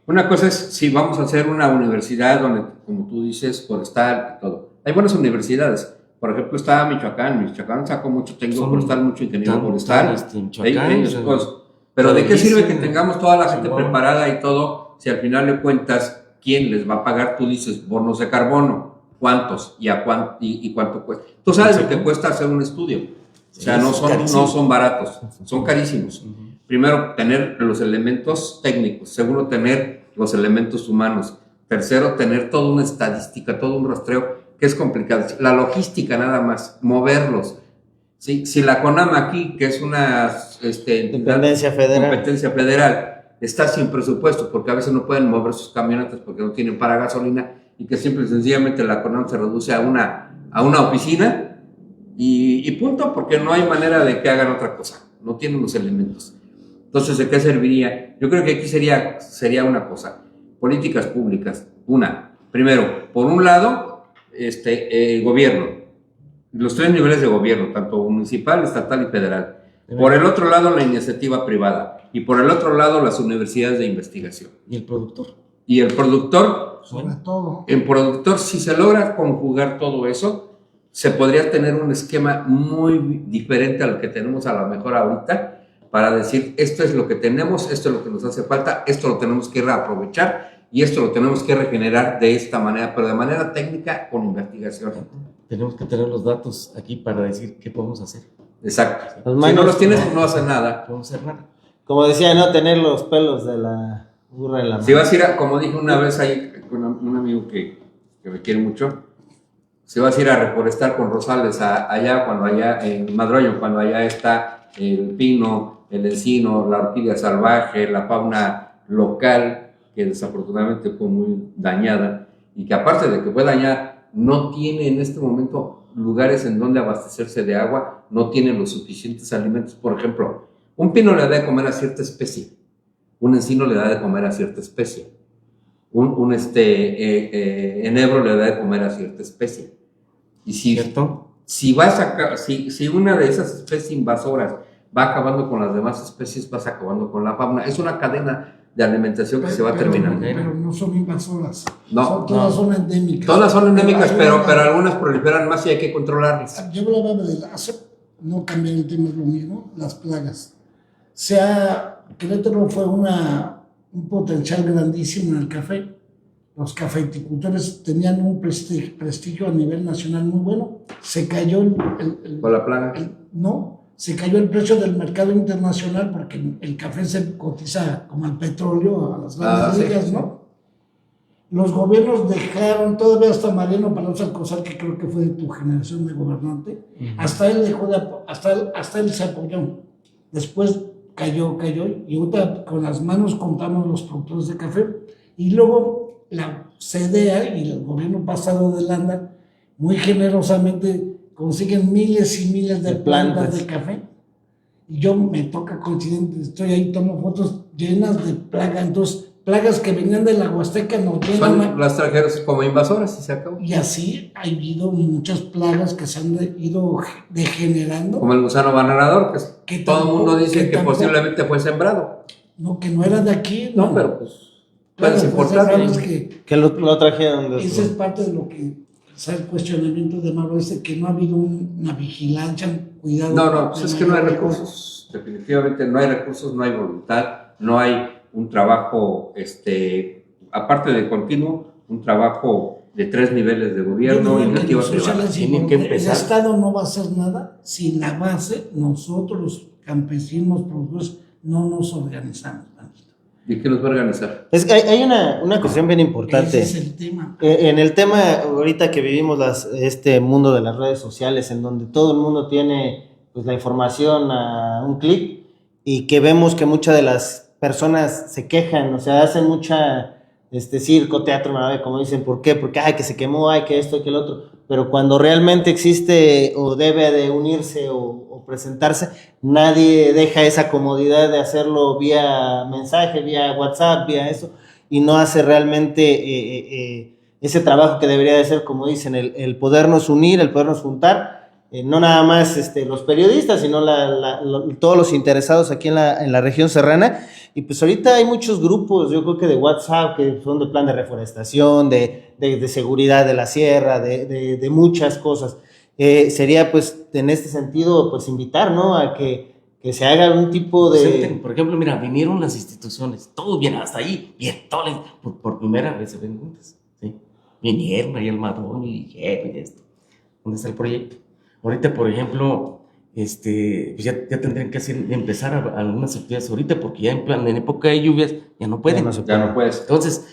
una cosa es si vamos a hacer una universidad donde, como tú dices, forestal y todo. Hay buenas universidades. Por ejemplo, está Michoacán sacó mucho técnico forestal, mucho ingeniero forestal. Pero ¿de qué sirve que tengamos toda la gente preparada y todo si al final de cuentas quién les va a pagar? Tú dices bonos de carbono, ¿cuántos? ¿Y cuánto cuesta? Tú sabes lo que cuesta hacer un estudio. O sea, no son baratos, son carísimos. Primero, tener los elementos técnicos. Segundo, tener los elementos humanos. Tercero, tener toda una estadística, todo un rastreo que es complicado. La logística nada más, moverlos. ¿Sí? Si la CONAMA aquí, que es una competencia federal, está sin presupuesto, porque a veces no pueden mover sus camionetas porque no tienen para gasolina, y que simple y sencillamente la CONAMA se reduce a una oficina, y punto, porque no hay manera de que hagan otra cosa, no tienen los elementos. Entonces, ¿de qué serviría? Yo creo que aquí sería una cosa, políticas públicas. Primero, por un lado, el gobierno, los 3 niveles de gobierno, tanto municipal, estatal y federal. Por el otro lado, la iniciativa privada. Y por el otro lado, las universidades de investigación. ¿Y el productor? Y el productor, Sobre todo. el productor, si se logra conjugar todo eso, se podría tener un esquema muy diferente al que tenemos a lo mejor ahorita, para decir, esto es lo que tenemos, esto es lo que nos hace falta, esto lo tenemos que reaprovechar y esto lo tenemos que regenerar de esta manera, pero de manera técnica con investigación. Tenemos que tener los datos aquí para decir qué podemos hacer. Exacto. Los Si no manos- los tienes, pues no hacen nada. No podemos hacer nada. Como decía, no tener los pelos de la burra en la mano. Si vas a ir, como dije una vez ahí con un amigo que me quiere mucho, si vas a ir a reforestar con Rosales allá, cuando allá en Madroño, cuando allá está el pino, el encino, la orquídea salvaje, la fauna local, que desafortunadamente fue muy dañada, y que aparte de que fue dañada, no tiene en este momento lugares en donde abastecerse de agua, no tiene los suficientes alimentos. Por ejemplo, un pino le da de comer a cierta especie, un encino le da de comer a cierta especie, un enebro le da de comer a cierta especie. Y ¿Cierto? si una de esas especies invasoras va acabando con las demás especies, vas acabando con la fauna. Es una cadena de alimentación que se va terminando. Pero no son invasoras. No, Todas son endémicas. Todas son endémicas, pero hay una- algunas proliferan más y hay que controlarlas. Yo hablaba de no cambiar el tema, es lo mismo, las plagas. Querétaro fue un potencial grandísimo en el café. Los cafeticultores tenían un prestigio a nivel nacional muy bueno. Se cayó Con la plaga. se cayó el precio del mercado internacional porque el café se cotiza como el petróleo a las grandes sí, ligas, sí. ¿no? Los gobiernos dejaron, todavía hasta Mariano Palacio Alcozar, que creo que fue de tu generación de gobernante, hasta él dejó hasta él se apoyó. Después cayó, y ahorita con las manos contamos los productores de café. Y luego la CDA y el gobierno pasado de Landa, muy generosamente, consiguen miles y miles de plantas de café. Y yo me toca coincidente, estoy ahí, tomo fotos llenas de plagas. Entonces, plagas que venían de la Huasteca nos llenan. Son las trajeras como invasoras y se acabó. Y así ha habido muchas plagas que se han ido degenerando. Como el gusano bananador, Que que todo el mundo tampoco- dice que que tampoco- posiblemente fue sembrado. No, que no era de aquí. No, pero pues claro, puedes pues, importarlo. es que lo trajeron de esa es parte de lo que es el cuestionamiento de Mauro, que no ha habido una vigilancia, un cuidado. No, pues de es que no hay mayor- recursos. Definitivamente no hay recursos, no hay voluntad, no hay un trabajo, aparte de continuo, un trabajo de 3 niveles de Yo gobierno, diría que iniciativa los privada. sociales y Tienen que el empezar. Estado no va a hacer nada si la base, nosotros los campesinos, productores, no nos organizamos. ¿Y qué nos va a organizar? Es que hay una cuestión bien importante. Ese es el tema. En el tema ahorita que vivimos este mundo de las redes sociales, en donde todo el mundo tiene pues, la información a un clic y que vemos que muchas de las personas se quejan, o sea, hacen mucha circo, teatro, como dicen, ¿por qué? Porque ay, que se quemó, ay, que esto y que el otro, pero cuando realmente existe o debe de unirse o presentarse, nadie deja esa comodidad de hacerlo vía mensaje, vía WhatsApp, vía eso, y no hace realmente ese trabajo que debería de ser, como dicen, el podernos unir, el podernos juntar, no nada más los periodistas, sino todos los interesados aquí en la región serrana. Y pues ahorita hay muchos grupos, yo creo que de WhatsApp, que son de plan de reforestación, de seguridad de la sierra, de muchas cosas. Sería pues en este sentido pues invitar, ¿no? A que se haga un tipo de... Por ejemplo, mira, vinieron las instituciones, todo bien, hasta ahí, bien, por primera vez se ven juntas, ¿sí? Vinieron ahí el Madón y dijeron esto. ¿Dónde está el proyecto? Ahorita, por ejemplo, pues ya tendrían que empezar algunas actividades ahorita, porque ya en época de lluvias ya no pueden. Ya no puedes. Entonces,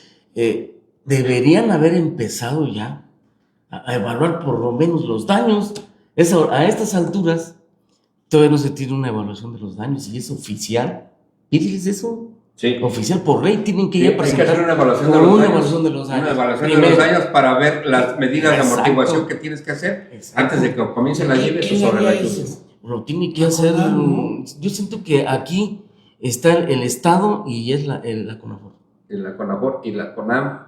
deberían haber empezado ya a evaluar por lo menos los daños. A estas alturas, todavía no se tiene una evaluación de los daños y es oficial. Pídeles eso. Sí. Oficial por ley, tienen que Sí, ya hay que presentar hacer una evaluación por de los una daños. evaluación de los daños. Una evaluación de Primero. los daños para ver las medidas de Exacto. amortiguación que tienes que hacer Exacto. antes de que comiencen las lluvias o ¿Quién sobre haría las eso? lluvias. Lo tiene que hacer. ¿no? Yo siento que aquí está el Estado y es la CONAFOR. En la CONAFOR y la CONAM.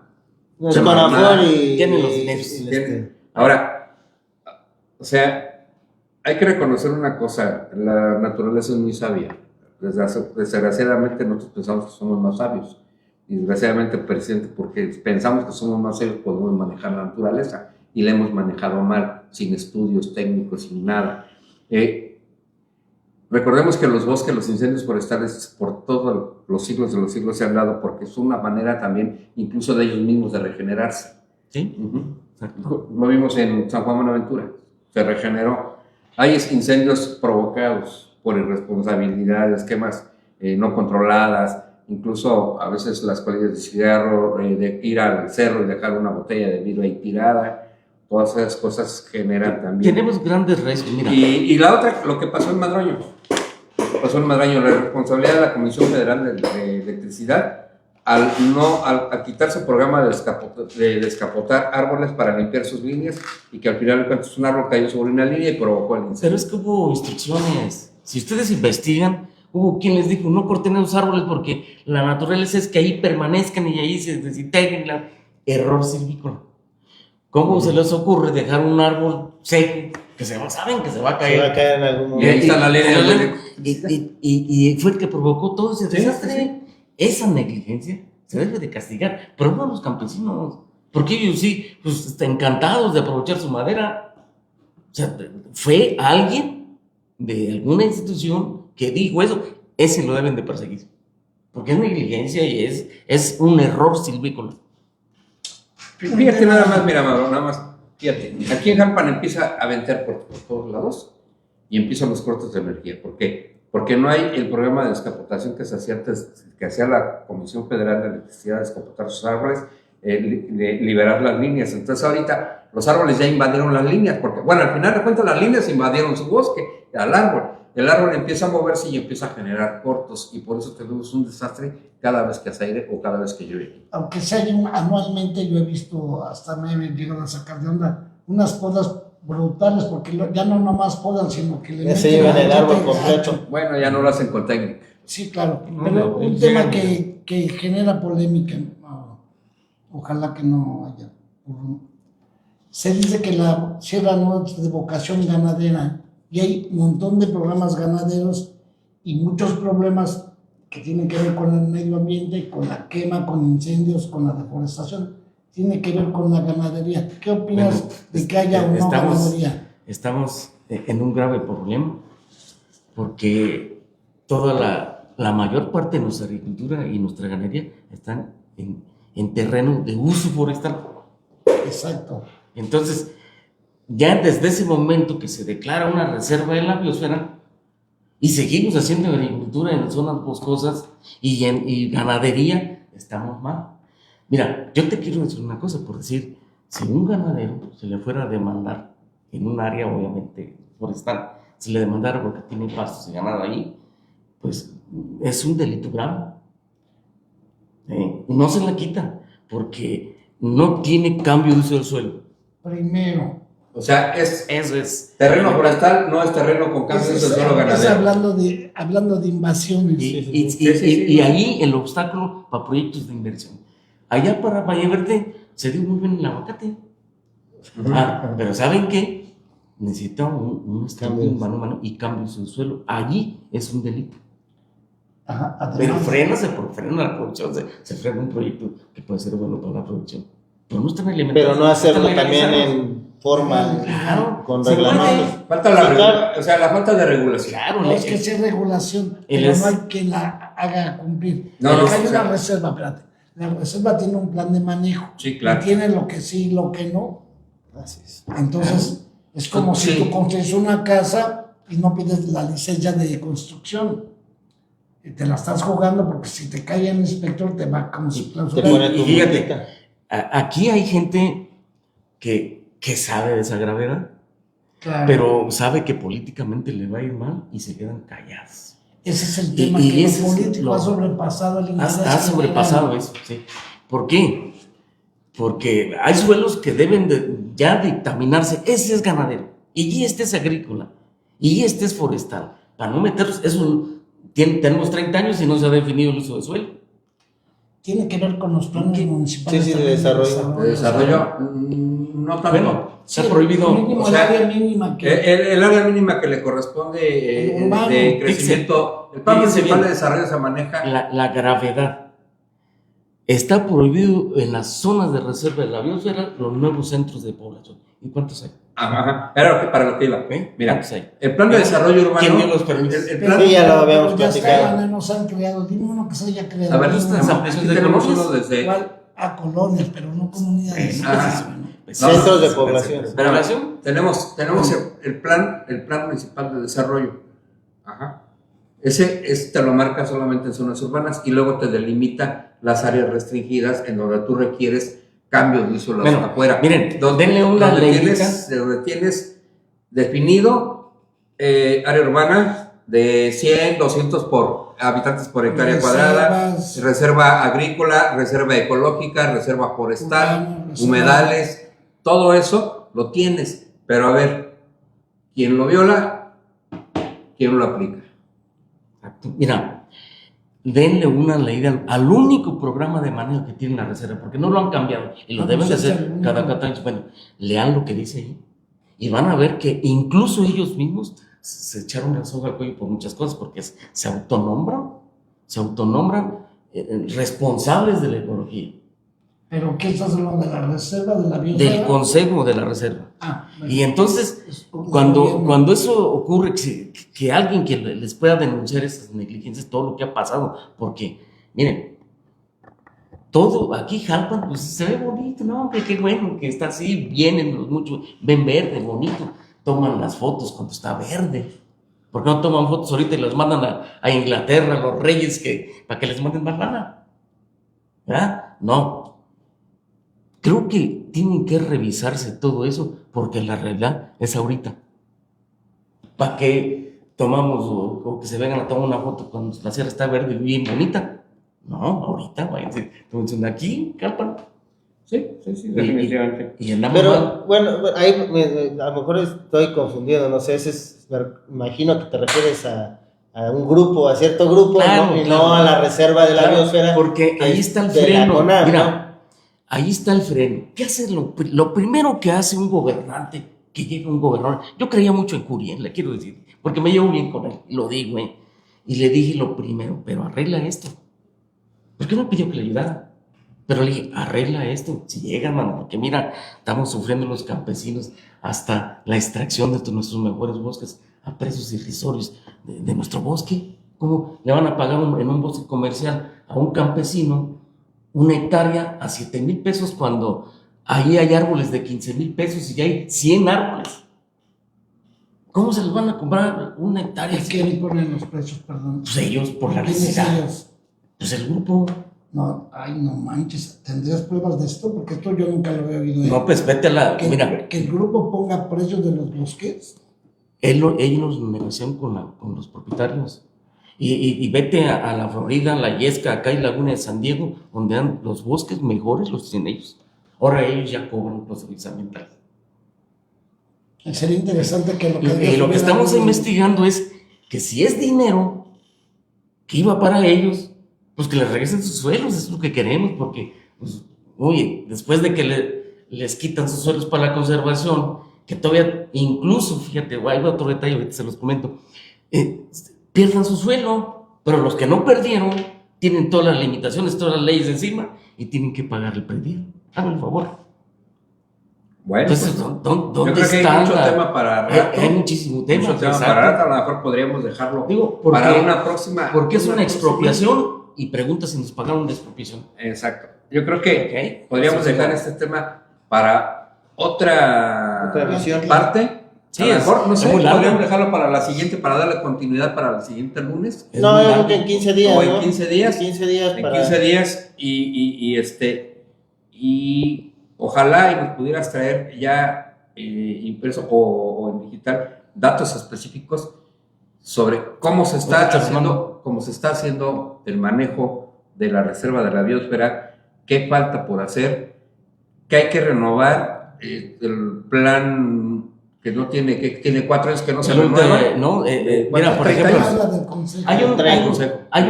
el CONAFOR y... Tienen los dineros. y Ahora, O sea, hay que reconocer una cosa, la naturaleza es muy sabia. Desgraciadamente nosotros pensamos que somos más sabios. Y desgraciadamente, presidente, porque pensamos que somos más sabios, podemos manejar la naturaleza y la hemos manejado mal, sin estudios técnicos, sin nada. Recordemos que los bosques, los incendios forestales, por todos los siglos de los siglos se han dado porque es una manera también, incluso de ellos mismos, de regenerarse. Sí. Lo vimos en San Juan Buenaventura, se regeneró. Hay incendios provocados por irresponsabilidades, quemas no controladas, incluso a veces las colillas de cigarro, de ir al cerro y dejar una botella de vidrio ahí tirada. Todas esas cosas generan también. Tenemos grandes riesgos, mira. Y la otra, lo que pasó en Madroño. La responsabilidad de la Comisión Federal de Electricidad al quitarse el programa de descapotar árboles para limpiar sus líneas y que al final de cuentas un árbol cayó sobre una línea y provocó el incendio. Pero es que hubo instrucciones. Si ustedes investigan, hubo quien les dijo, no corten los árboles porque la naturaleza es que ahí permanezcan y ahí se desintegren. Error silvícola. ¿Cómo se les ocurre dejar un árbol seco que saben que se va a caer? Se va a caer en algún momento. Y ahí está la línea. Y fue el que provocó todo ese desastre. Sí. Esa negligencia se debe de castigar, pero no a los campesinos, porque ellos sí, pues están encantados de aprovechar su madera. O sea, fue alguien de alguna institución que dijo eso, ese lo deben de perseguir, porque es negligencia y es un error silvícola. Fíjate nada más, mira, Mauro, nada más, fíjate, aquí en Jalpan empieza a ventar por todos lados y empiezan los cortes de energía. ¿Por qué? Porque no hay el programa de descapotación que se hacía antes, que hacía la Comisión Federal de Electricidad, descapotar sus árboles, liberar las líneas. Entonces ahorita los árboles ya invadieron las líneas, porque, bueno, al final de cuentas las líneas invadieron su bosque, al árbol. El árbol empieza a moverse y empieza a generar cortos, y por eso tenemos un desastre cada vez que hace aire o cada vez que llueve. Aunque sea anualmente, yo he visto, hasta me llegan a sacar de onda, unas podas brutales, porque ya no nomás podan, sino que le ya se llevan el árbol completo. Bueno, ya no lo hacen con técnica. Sí, claro, pero un tema que genera polémica, no, ojalá que no haya. Se dice que la sierra no es de vocación ganadera, y hay un montón de programas ganaderos y muchos problemas que tienen que ver con el medio ambiente, con la quema, con incendios, con la deforestación. Tiene que ver con la ganadería. ¿Qué opinas de que haya o no ganadería? Estamos en un grave problema porque toda la mayor parte de nuestra agricultura y nuestra ganadería están en terreno de uso forestal. Exacto. Entonces, ya desde ese momento que se declara una reserva de la biosfera y seguimos haciendo agricultura en zonas boscosas y ganadería, estamos mal. Mira, yo te quiero decir una cosa, por decir, si un ganadero se le fuera a demandar en un área obviamente forestal, se le demandara porque tiene pastos y ganado ahí, pues es un delito grave. No se la quita porque no tiene cambio de uso del suelo. Primero. O sea, eso es terreno forestal, no es terreno con cambio de uso del suelo ganadero. Hablando de invasiones. Y ahí el obstáculo para proyectos de inversión. Allá para Valle Verde se dio muy bien el aguacate. Pero ¿saben qué? Necesita un estudio mano y cambios en suelo. Allí es un delito. Ajá, pero frena la producción, se frena un proyecto que puede ser bueno para la producción. Pero no están alimentados. Pero no hacerlo también en forma, claro, con reglamentos. Falta la falta de regulación. Claro, no, es que sea regulación, pero no hay quien la haga cumplir. No, hay una reserva, espérate. La reserva tiene un plan de manejo. Sí, claro. Y tiene lo que sí y lo que no. Así es. Entonces, es como si tú construyes una casa y no pides la licencia de construcción. Y te la estás jugando porque si te cae el inspector te va como si te pone tu fíjate, aquí hay gente que sabe de esa gravedad, claro, pero sabe que políticamente le va a ir mal y se quedan callados. Ese es el tema, que el político ha sobrepasado el interés. Ha sobrepasado eso, sí. ¿Por qué? Porque hay suelos que deben ya dictaminarse. Ese es ganadero, y este es agrícola, y este es forestal. Para no meterlos, tenemos 30 años y no se ha definido el uso de suelo. tiene que ver con los planes municipales. Sí, de también desarrollo. De desarrollo, no tanto. Bueno, se ha Sí, prohibido. mínimo, o sea, el área mínima que... el área mínima que le corresponde El urbano. de crecimiento, el plan Fíjese municipal bien. de desarrollo se maneja. La gravedad. Está prohibido en las zonas de reserva de la biosfera los nuevos centros de población. ¿Y cuántos hay? Ajá, era para lo que iba. Mira, ¿Cuántos hay? el plan de desarrollo urbano. ¿Quién dio los permisos? el plan, Sí, ya lo habíamos Ya platicado. estaban, no se han creado. Dime uno que se haya creado. a ver, Dime uno. aquí tenemos uno desde. Igual a colonias, pero no comunidades. Centros de población. ¿Población? Tenemos el plan municipal de desarrollo. Ajá. Ese te lo marca solamente en zonas urbanas y luego te delimita las áreas restringidas en donde tú requieres cambios de uso Bueno, afuera. miren, denle una donde leyita. donde tienes definido área urbana de 100, 200 por habitantes por hectárea cuadrada, reserva agrícola, reserva ecológica, reserva forestal, humedales, todo eso lo tienes. Pero a ver, ¿quién lo viola? ¿Quién lo aplica? Mira, denle una leída al único programa de manejo que tiene la reserva, porque no lo han cambiado y lo deben de hacer cada 4 años. Bueno, lean lo que dice ahí y van a ver que incluso ellos mismos se echaron la soga al cuello por muchas cosas, porque se autonombran responsables de la ecología. ¿Pero qué estás hablando? ¿De la reserva de la biosfera? Del consejo de la reserva. Bueno, Y entonces, es un cuando gobierno. eso ocurre, que alguien que les pueda denunciar esas negligencias, todo lo que ha pasado, porque, miren, todo aquí Jalpan, pues se ve bonito, ¿no? Que qué bueno que está así, vienen los muchos, ven verde, bonito, toman las fotos cuando está verde. ¿Por qué no toman fotos ahorita y las mandan a Inglaterra, a los reyes, para que les manden más lana? ¿Verdad? No. Creo que tienen que revisarse todo eso, porque la realidad es ahorita. ¿Para qué tomamos o que se vengan a tomar una foto cuando la sierra está verde y bien bonita? No, ahorita, váyanse, tómense una aquí, Jalpan. Sí, definitivamente. Y andamos Pero mal. bueno, ahí a lo mejor estoy confundiendo, no sé, me imagino que te refieres a un grupo, a cierto grupo, Claro, ¿no? Y claro. no a la reserva de la Claro, biosfera. porque que ahí es está el de la freno. CONAM, Mira, ahí está el freno. ¿Qué hace lo primero que hace un gobernante? Que llega un gobernador. Yo creía mucho en Curiel, le quiero decir, porque me llevo bien con él, lo digo, y le dije lo primero, pero arregla esto. ¿Por qué me pidió que le ayudara? Pero le dije, arregla esto, si llegan, mano, porque mira, estamos sufriendo los campesinos hasta la extracción de nuestros mejores bosques a precios irrisorios de nuestro bosque. ¿Cómo le van a pagar en un bosque comercial a un campesino una hectárea a 7,000 pesos cuando ahí hay árboles de 15,000 pesos y ya hay 100 árboles? ¿Cómo se les van a comprar una hectárea? ¿Y quién ponen los precios, perdón? Pues ellos, por la ¿Quiénes necesidad. ellos? Pues el grupo. No, ay, no manches. ¿Tendrías pruebas de esto? Porque esto yo nunca lo había oído. No, pues vete a la. Mira, Que el grupo ponga precios de los bosques. ellos negocian con los propietarios. Y vete a la Florida, la Yesca, acá hay Laguna de San Diego, donde dan los bosques mejores, los tienen ellos. Ahora ellos ya cobran los servicios ambientales. Sería interesante que Y lo que estamos investigando es que si es dinero que iba para ellos, pues que les regresen sus suelos, eso es lo que queremos, porque, pues, oye, después de que les quitan sus suelos para la conservación, que todavía, incluso, fíjate, hay otro detalle, ahorita se los comento, pierdan su suelo, pero los que no perdieron tienen todas las limitaciones, todas las leyes encima y tienen que pagar el perdido. Háganme el favor. Bueno, Entonces, pues, ¿dónde yo creo que está hay mucho tema para rato. Hay muchísimo tema. Mucho tema exacto. para rato. A lo mejor podríamos dejarlo Digo, porque, para una próxima. porque es una próxima. expropiación y pregunta si nos pagaron una expropiación. Exacto. Yo creo que Ok. podríamos Sí, dejar claro. este tema para otra visión. parte. Sí, a lo es- mejor, no es sé, muy largo. podríamos dejarlo para la siguiente, para darle continuidad para el siguiente lunes. Es No, muy yo creo largo. que en 15 días. O en ¿no? 15 días. 15 días En para. 15 días y ojalá y nos pudieras traer ya impreso o en digital datos específicos sobre cómo se está haciendo el manejo de la reserva de la biosfera, qué falta por hacer, qué hay que renovar, el plan que no tiene, que tiene 4 años que no se El renueva. no, mira, ¿cuántos? por 30 ejemplo, años. Habla del consejo. hay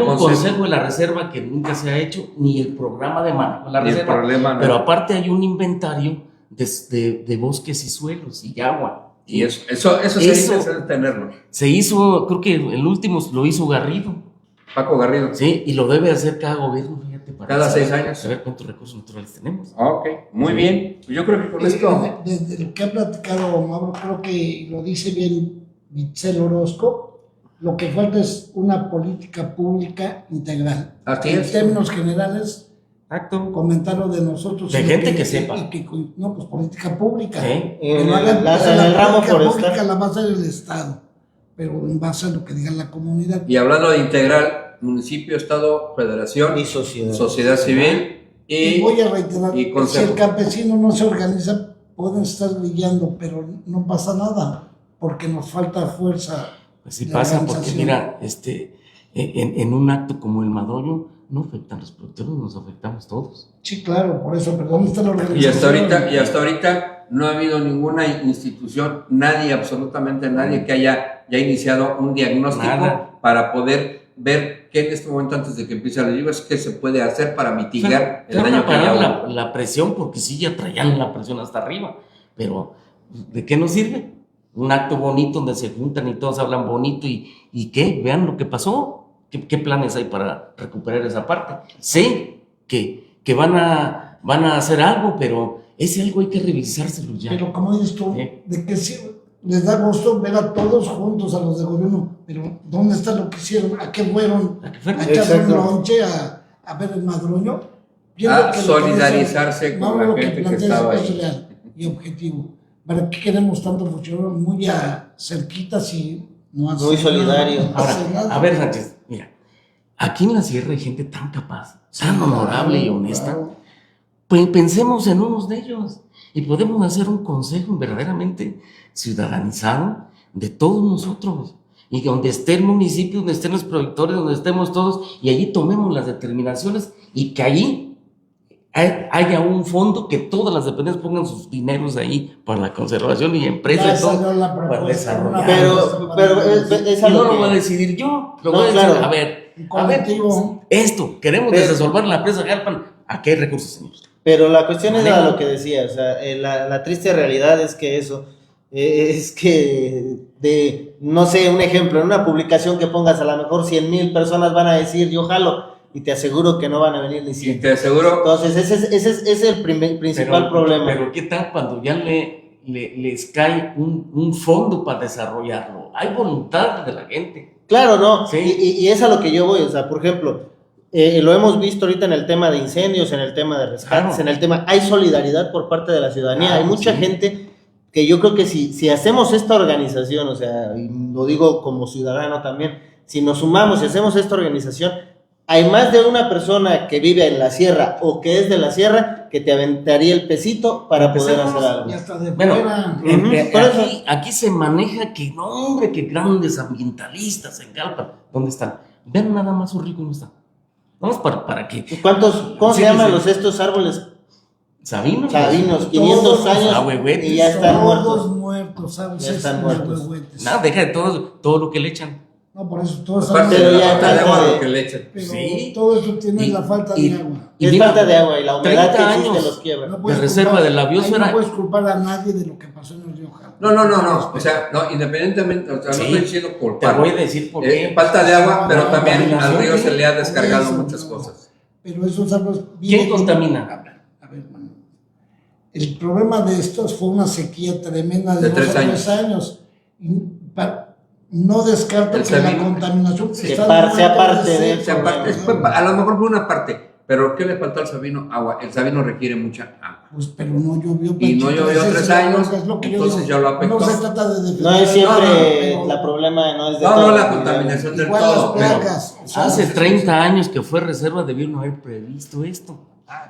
un Consejo. consejo de la reserva que nunca se ha hecho, ni el programa de manejo de la Ni el reserva. problema, ¿no? Pero aparte hay un inventario de bosques y suelos y agua. Y eso sería interesante tenerlo. Se hizo, creo que el último lo hizo Garrido, Paco Garrido. ¿sí? Y lo debe hacer cada gobierno, fíjate, para Cada saber- 6 años. saber cuántos recursos naturales tenemos. Ok, muy bien. Pues yo creo que con esto. Desde lo que ha platicado Mauro, creo que lo dice bien Vitzel Orozco, lo que falta es una política pública integral. Así En es. términos generales, Exacto. comentarlo de nosotros. De y gente que sepa. No, pues política pública. ¿Sí? Que En lo hagan, el o sea, ramo política forestal. pública la va a hacer el Estado, pero en base a lo que diga la comunidad. Y hablando de integral, municipio, estado, federación, Y sociedad. sociedad civil Y voy a reiterar, y si consejo. el campesino no se organiza, pueden estar brillando, pero no pasa nada, porque nos falta fuerza. Pues sí de pasa, porque organización. mira, en un acto como el Madroño, no afectan los productores, nos afectamos todos. Sí, claro, por eso, pero ¿dónde está la organización? Y hasta ahorita no ha habido ninguna institución, nadie, absolutamente nadie, que haya ya iniciado un diagnóstico Nada. para poder ver qué en este momento, antes de que empiece las lluvias, qué se puede hacer para mitigar el Te van daño a que haya parar hubo. la presión, porque sí ya traían la presión hasta arriba, pero ¿de qué nos sirve? Un acto bonito donde se juntan y todos hablan bonito y ¿qué? Vean lo que pasó. ¿Qué planes hay para recuperar esa parte? Sé que van a hacer algo, pero ese algo hay que revisárselo ya. Pero como dices tú, Sí. de que sí, les da gusto ver a todos juntos, a los de gobierno, pero ¿dónde está lo que hicieron? ¿A qué fueron? ¿A qué fueron? ¿A echarse un Exacto. lonche a ver el Madroño? Pienso A que lo que solidarizarse dice con Mauro, la lo que gente que plantea estaba es ahí. real y objetivo. ¿Para qué queremos tanto funcionario muy cerquitas y no hace Muy solidario. nada? No hace Ahora, nada. a ver, Sánchez, mira, aquí en la sierra hay gente tan capaz, tan honorable y honesta. Claro. Pues pensemos en unos de ellos y podemos hacer un consejo verdaderamente ciudadanizado de todos nosotros. Y que donde esté el municipio, donde estén los productores, donde estemos todos, y allí tomemos las determinaciones y que allí haya un fondo que todas las dependencias pongan sus dineros ahí para la conservación y Ya empresas y todo. salió la para propuesta, desarrollar. una Pero propuesta para- es Y a no lo lo que- voy a decidir yo, lo No, voy a decir, claro. a ver, Un colectivo. esto, queremos Pero- desasolvar la presa Jalpan, ¿a qué recursos, señores? Pero la cuestión es Manejo. a lo que decía, o sea, la triste realidad es que eso, es que no sé, un ejemplo, en una publicación que pongas a lo mejor 100,000 personas van a decir yo jalo, y te aseguro que no van a venir ni Y 100. te aseguro, Entonces, ese es el principal problema. Pero ¿qué tal cuando ya les cae un fondo para desarrollarlo? Hay voluntad de la gente. Claro, no, Sí. y es a lo que yo voy, o sea, por ejemplo, lo hemos visto ahorita en el tema de incendios, en el tema de rescates, Claro. en el tema, hay solidaridad por parte de la ciudadanía, Claro, hay mucha sí. gente que yo creo que si hacemos esta organización, o sea, y lo digo como ciudadano también, si nos sumamos y hacemos esta organización, hay más de una persona que vive en la sierra o que es de la sierra que te aventaría el pesito para poder Empecemos. hacer algo. Y hasta de Bueno, fuera. Ujú, por eso. aquí se maneja que, no, hombre, que grandes ambientalistas en Jalpan. ¿Dónde están? Vean nada más su rico, ¿dónde están? Vamos para que... ¿Cómo Sí, se llaman sí. estos árboles? Sabinos. Sabinos, 500 años ahuehuetes. y ya están Todos muertos. muertos, ¿sabes? Ya están Es muertos. ahuehuetes. Nada, deja de todo lo que le echan. No, por eso todos aparte Pero de ya la falta de falta agua de- lo que le echan. pero Sí. todo esto tiene Y- la falta y- de agua. Y Es mira, falta de agua y la humedad que 30 existe años. los quiebra. No puedes reserva culpar- de la biosfera. ahí no puedes culpar a nadie de lo que pasó en el río Jalpan. No. O sea, no, independientemente, o sea, Sí. no estoy diciendo te culpar. voy a decir por qué. Falta de agua, pero No, también al contaminación, río sí. se le ha descargado Por eso, muchas no. cosas. Pero esos árboles... ¿Quién contamina? A ver, hermano. El problema de estos fue una sequía tremenda de De 3 3 años. Y no descarto El que la Sabino. contaminación Que está sea parte ese de- O sea, problema, a lo mejor fue una parte, pero ¿qué le faltó al Sabino? Agua. El Sabino requiere mucha agua. Pues, pero no llovió. Y no Panchito, llovió ese 3 es años, lo que yo entonces digo. ya lo afectó. No se trata de defender. No es siempre pero la problema, no es de No, todo. la contaminación del igual todo, las pero placas. o sea, Hace 30 años que fue reserva, debieron haber previsto esto.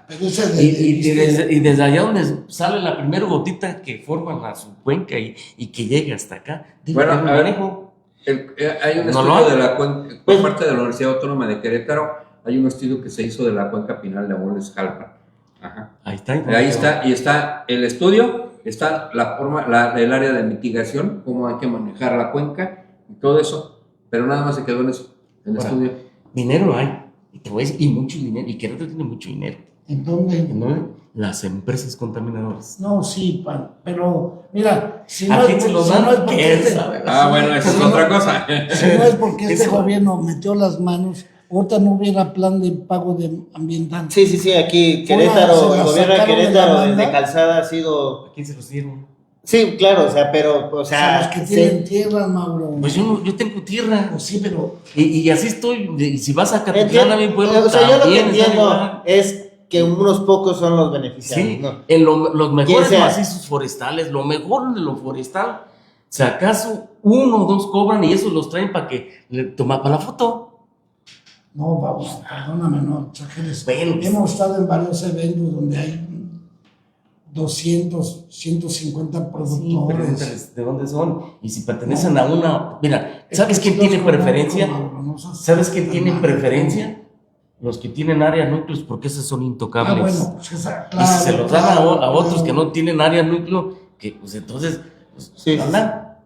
pero ese de- Y desde allá donde sale la primera gotita que forma su cuenca y que llega hasta acá, debe Bueno, haber un a ver, manejo. hay un No lo estudio hay. de la cuenca, por Pues- parte de la Universidad Autónoma de Querétaro, hay un estudio que se hizo de la cuenca Pinal de Amores Jalpan. Ajá. Ahí está. Ahí está, y está el estudio está la forma, el área de mitigación, cómo hay que manejar la cuenca y todo eso, pero nada más se quedó en eso, en el estudio. Dinero hay, y te voy a decir, y mucho dinero, y Querétaro tiene mucho dinero. ¿En dónde? ¿No? Las empresas contaminadoras. No, sí, pero mira, si no ¿A es, quién se lo si dan? no es porque ¿Quién este, sabe? Bueno, esa es otra cosa. si no es porque este Eso. gobierno metió las manos, ahorita no hubiera plan de pago de ambiental. Sí, aquí Se Querétaro, la el gobierno de sacaron de la Querétaro banda. desde Calzada ha sido... ¿A quién se los dieron? Sí, claro, o sea, pero, o O sea, sea... los que sí. tienen tierra, Mauro. Pues yo tengo tierra. Pues sí, pero Y así estoy. Y si vas a Catitlán Entiendo, a mi pueblo, o sea, yo lo que también está entiendo igual. es que unos pocos son los beneficiados, Sí, ¿no? en los mejores sea. macizos forestales, lo mejor de lo forestal, si acaso uno o dos cobran y esos los traen para que le toma para la foto. no, vamos, perdóname, no exageres. Bueno, pues. Hemos estado en varios eventos donde hay 200, 150 Sí, productores. pregúntales de dónde son y si pertenecen a una. Mira, Es ¿sabes que quién si los tiene conozco, preferencia? Mauro, no seas ¿Sabes quién tiene mal. preferencia? Los que tienen área núcleos, porque esos son intocables. Bueno, pues esa, Y si se los dan claro, a otros claro. que no tienen área núcleo, que pues entonces, pues, Sí, ¿verdad?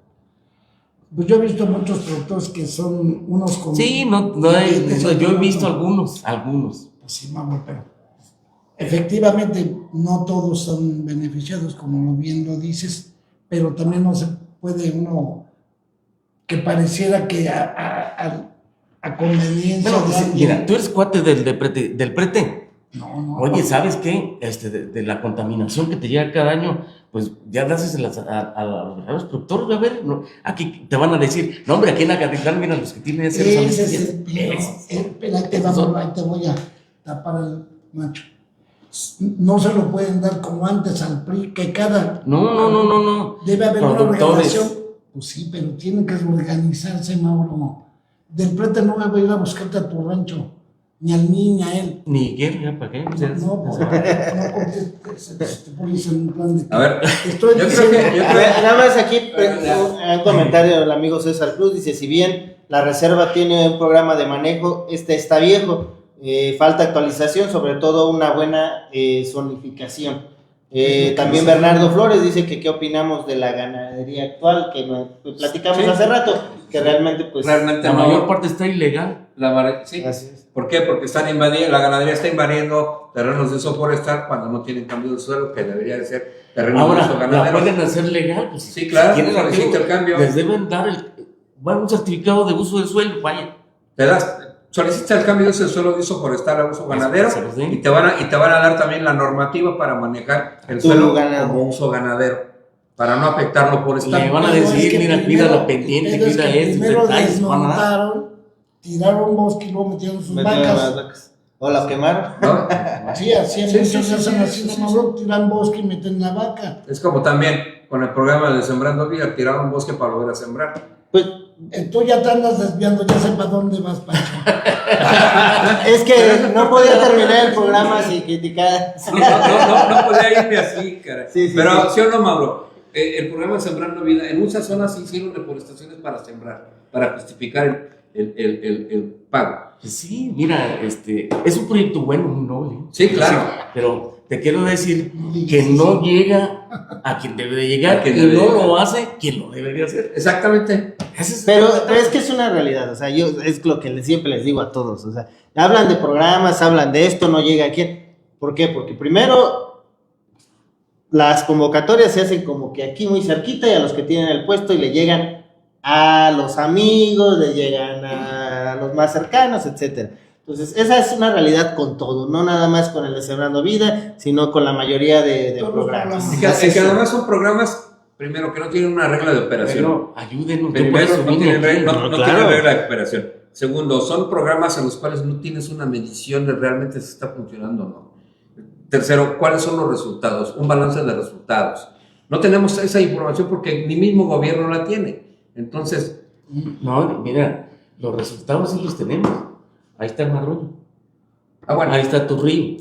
Pues yo he visto muchos productores que son unos con... Sí, yo he visto algunos. Pues sí, Mauro, pero efectivamente no todos son beneficiados, como bien lo dices, pero también no se puede uno que pareciera que a conveniencia Bueno, de sí, alguien. mira, tú eres cuate del prete. No, Oye, ¿sabes qué? De la contaminación que te llega cada año, pues ya das a los productores, a ver, ¿no? Aquí te van a decir, no hombre, aquí en Acatitlán, mira, los que tienen ese esas es el pedo. Espérate, vamos, ahí te voy a tapar el macho. No se lo pueden dar como antes al PRI, que cada... No. Debe haber una Productores. organización. Pues sí, pero tienen que organizarse, Mauro. Del prete no me voy a ir a buscarte a tu rancho, ni al ni a él. Ni quiero, ya, ¿para qué? O sea, No, porque te pones en un plan de... A ver, Estoy yo creo diciendo... que... A ver, nada más aquí Ya. un comentario del amigo César Cruz, dice, si bien la reserva tiene un programa de manejo, este está viejo, falta actualización, sobre todo una buena zonificación. También Bernardo Flores dice que qué opinamos de la ganadería actual, que platicamos Sí. hace rato, que realmente pues... Realmente la no. mayor parte está ilegal. Sí. Así es. ¿Por qué? Porque están invadiendo, la ganadería está invadiendo terrenos de uso forestal cuando no tienen cambio de suelo, que debería de ser terrenos de uso Ahora, ¿la ganadero. pueden hacer legal? Pues, Sí, claro, si tienen solicita archivo, el cambio. les deben dar un certificado de uso del suelo, vaya. Te das, solicita el cambio de ese suelo de uso forestal a uso ganadero se los den. y te van a dar también la normativa para manejar el Tu suelo ganado. como uso ganadero, para no afectarlo forestal. Le van a Pero decir, es que mira, cuida primero- la pendiente, el pedo es cuida que esto, primero detalles, van a dar. desmontaron, tiraron bosque y luego metieron sus Metieron las vacas. vacas. O las quemaron. ¿No? Sí, así Sí, muchos sí, sí, hacen sí, así, sí, sí, Mauro, tiran bosque y meten la vaca. Es como también con el programa de Sembrando Vida, tiraron bosque para volver a sembrar. Pues Tú ya te andas desviando, ya sé para dónde vas, Pancho. es que no podía terminar el programa sin criticar. No podía irme así, cara. Sí, sí, Pero sí. sí o no, Mauro, el programa de Sembrando Vida, en muchas zonas se hicieron deforestaciones para sembrar, para justificar el pago. Pues sí, mira, es un proyecto bueno, muy noble. Sí, claro. Pero te quiero decir que no llega a quien debe de llegar A quien y debe no de llegar. lo hace quien lo debe de hacer. Exactamente. Pero es que es una realidad, o sea, yo es lo que siempre les digo a todos, o sea, hablan de programas, hablan de esto, no llega a quién. ¿Por qué? Porque primero las convocatorias se hacen como que aquí muy cerquita y a los que tienen el puesto y le llegan a los amigos, le llegan a los más cercanos, etcétera. Entonces, esa es una realidad con todo, no nada más con el de Sembrando Vida, sino con la mayoría de Todos los programas. programas. Y que además son programas, primero, que no tienen una regla de operación. Pero ayúdenos, yo por Primero, eso no vine tienen, aquí. no claro. tienen regla de operación. Segundo, son programas en los cuales no tienes una medición de realmente si está funcionando o no. Tercero, ¿cuáles son los resultados? Un balance de resultados. No tenemos esa información porque ni mismo gobierno la tiene. Entonces, No, mira, los resultados sí los tenemos. Ahí está el Marruño. bueno, Ahí está tu río.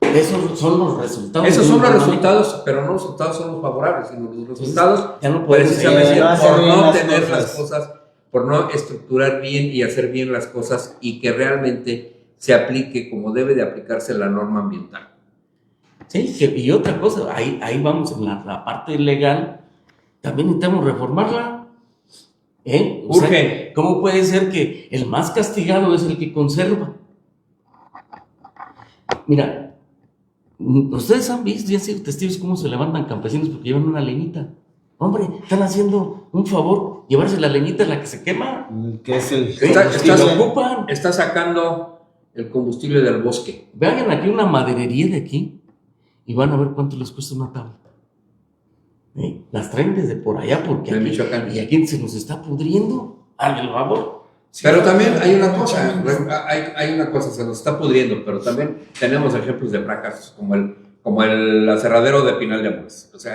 Esos son los resultados. esos de son un los buen resultados, pero no los resultados son los favorables, sino los resultados ya no puedes precisamente no hacer por bien no las tener cosas. las cosas, por no estructurar bien y hacer bien las cosas y que realmente se aplique como debe de aplicarse la norma ambiental. Sí, y otra cosa, ahí vamos en la parte legal, también necesitamos reformarla. O sea, Urge. ¿cómo puede ser que el más castigado es el que conserva? Mira, ustedes han visto y han sido testigos cómo se levantan campesinos porque llevan una leñita. Hombre, están haciendo un favor, llevarse la leñita es la que se quema. Que es el... Se ocupan. Está sacando el combustible del bosque. Vean aquí una maderería de aquí y van a ver cuánto les cuesta una tabla. Las traen desde por allá porque De aquí, Michoacán. y aquí se nos está pudriendo. Háganle el favor. Pero también hay una cosa, hay una cosa, se nos está pudriendo, pero también tenemos ejemplos de fracasos, como el aserradero de Pinal de Amores. O sea,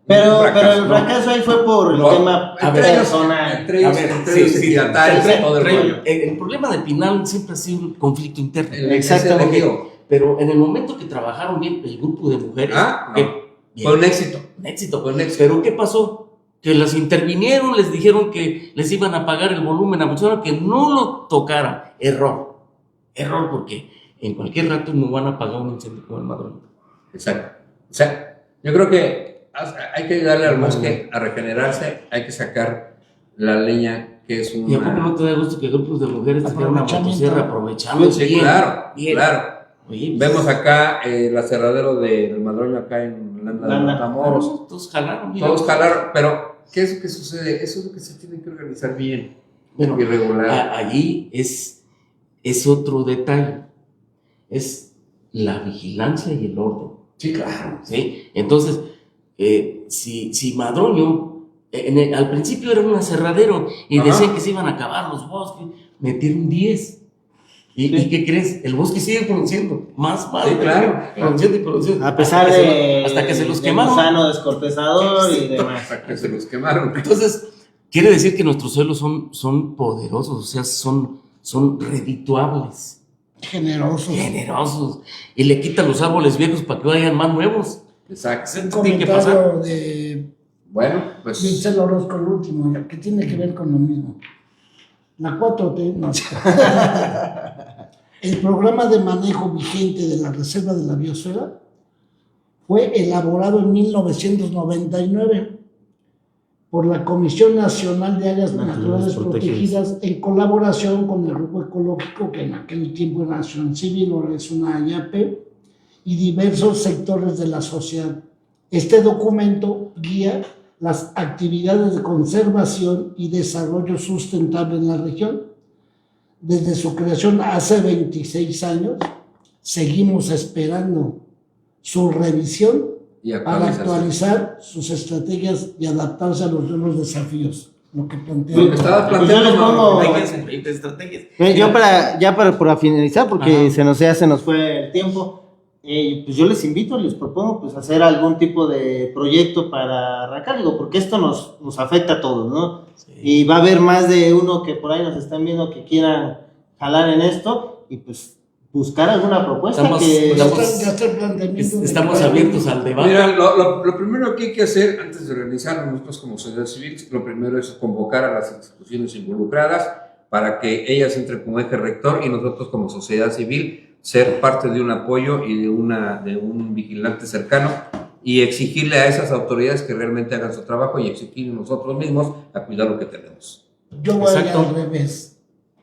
Pero el fracaso ahí fue por el tema personal. Entre ellos ejidatarios, todo el rollo. El problema de Pinal siempre ha sido un conflicto interno. Exactamente. Pero en el momento que trabajaron bien el grupo de mujeres, Fue un éxito. Un éxito. Pero ¿qué pasó? Que las intervinieron, les dijeron que les iban a pagar el volumen abusado, que no lo tocaran. Error, porque en cualquier rato no van a pagar un incendio como el Madrón. Exacto. O sea, yo creo que hay que ayudarle al bosque a regenerarse, hay que sacar la leña que es una... ¿Y a poco no te da gusto que grupos de mujeres tengan una motosierra aprovechando? Sí, claro. Oye, Vemos acá el aserradero del Madroño acá en Landa de Matamoros. Todos jalaron. Pero ¿qué es lo que sucede? Eso es lo que se tiene que organizar bien. Bueno, irregular. Allí es otro detalle. Es la vigilancia y el orden. Sí, claro. ¿Sí? Entonces, si Madroño, al principio era un aserradero y decían que se iban a acabar los bosques, metieron 10. ¿Y qué crees? El bosque sigue produciendo más. Sí, claro. Produciendo y produciendo. A pesar hasta que se los de quemaron. gusano descortezador y demás. Hasta que se los quemaron. Entonces, quiere decir que nuestros suelos son poderosos, o sea, son redituables. Generosos. Y le quitan los árboles viejos para que vayan más nuevos. Exacto. Eso tiene que pasar. Comentario de Bueno, pues... Marcelo Orozco, el último, que tiene que ver con lo mismo. La 4T, no. El programa de manejo vigente de la Reserva de la Biosfera fue elaborado en 1999 por la Comisión Nacional de Áreas Naturales Protegidas en colaboración con el Grupo Ecológico, que en aquel tiempo era Acción Civil, ahora es una AYAP, y diversos sectores de la sociedad. Este documento guía las actividades de conservación y desarrollo sustentable en la región. Desde su creación hace 26 años, seguimos esperando su revisión para actualizar sus estrategias y adaptarse a los nuevos desafíos. Lo que plantea. Lo que estaba Yo les planteando... pongo... Hay que hacer estrategias. Yo para finalizar, porque se nos fue el tiempo, pues yo les invito, les propongo pues hacer algún tipo de proyecto para arrancar, digo, porque esto nos afecta a todos, ¿no? Sí. Y va a haber más de uno que por ahí nos están viendo que quieran jalar en esto y pues buscar alguna propuesta. Estamos abiertos al debate. Mira, lo primero que hay que hacer antes de organizarnos nosotros como sociedad civil, lo primero es convocar a las instituciones involucradas para que ellas entren como eje rector y nosotros como sociedad civil ser parte de un apoyo y de un vigilante cercano y exigirle a esas autoridades que realmente hagan su trabajo y exigir nosotros mismos a cuidar lo que tenemos. Yo voy al revés,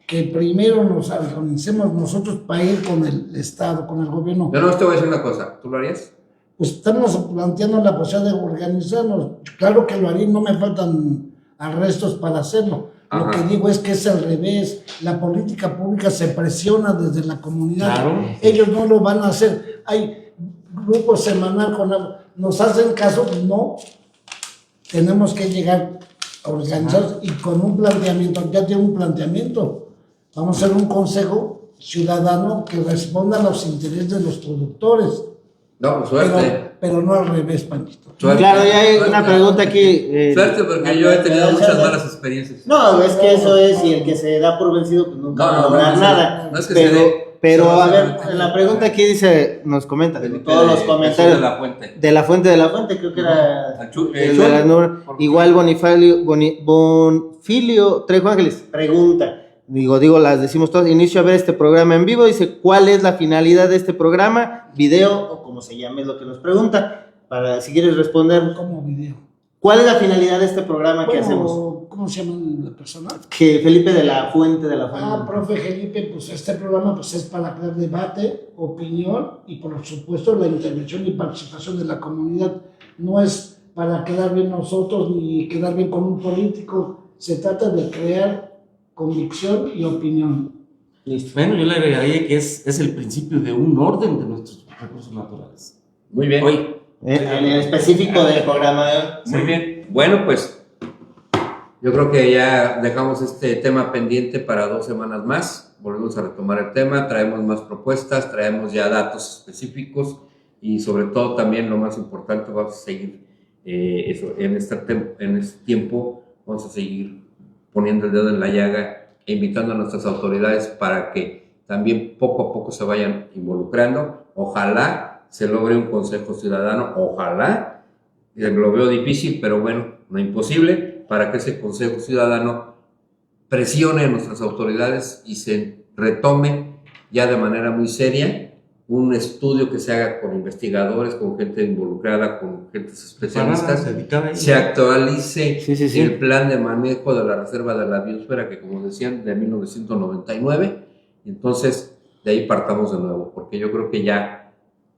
que primero nos organicemos nosotros para ir con el Estado, con el gobierno. Yo no te voy a decir una cosa, ¿tú lo harías? Pues estamos planteando la posibilidad de organizarnos. Claro que lo haría, no me faltan arrestos para hacerlo. Lo que digo es que es al revés. La política pública se presiona desde la comunidad. Claro. Ellos no lo van a hacer. Hay grupos semanal nos hacen caso, no. Tenemos que llegar a organizar y con un planteamiento. Ya tiene un planteamiento. Vamos a hacer un consejo ciudadano que responda a los intereses de los productores. No, pues suerte. Pero no al revés, Panchito. Suerte. Claro, ya hay una pregunta aquí. Suerte, porque yo he tenido muchas malas experiencias. No, es que eso es, y el que se da por vencido, pues nunca va a lograr nada. No es que pero a ver, en la pregunta aquí dice, nos comenta, todos los comentarios. De la fuente, creo que era. Igual Bonfilio Trejo Ángeles pregunta: las decimos todas, inicio a ver este programa en vivo, dice, ¿cuál es la finalidad de este programa? Video, o como se llame, es lo que nos pregunta, para si quieres responder. Como video. ¿Cuál es la finalidad de este programa que hacemos? ¿Cómo se llama la persona? Que Felipe de la Fuente. Profe Felipe, pues este programa pues es para crear debate, opinión y por supuesto la intervención y participación de la comunidad. No es para quedar bien nosotros ni quedar bien con un político, se trata de crear convicción y opinión. Listo. Bueno, yo le agregaría que es el principio de un orden de nuestros recursos naturales. Muy bien. Hoy. En el específico del programa de hoy. Muy bien. Bueno, pues yo creo que ya dejamos este tema pendiente para 2 semanas más. Volvemos a retomar el tema, traemos más propuestas, traemos ya datos específicos y sobre todo también lo más importante, vamos a seguir en este tiempo, vamos a seguir poniendo el dedo en la llaga e invitando a nuestras autoridades para que también poco a poco se vayan involucrando. Ojalá se logre un consejo ciudadano, ojalá, lo veo difícil, pero bueno, no imposible, para que ese consejo ciudadano presione a nuestras autoridades y se retome ya de manera muy seria un estudio que se haga con investigadores, con gente involucrada, con gentes especialistas, se actualice el plan de manejo de la reserva de la biosfera que, como decían, de 1999, y entonces de ahí partamos de nuevo, porque yo creo que ya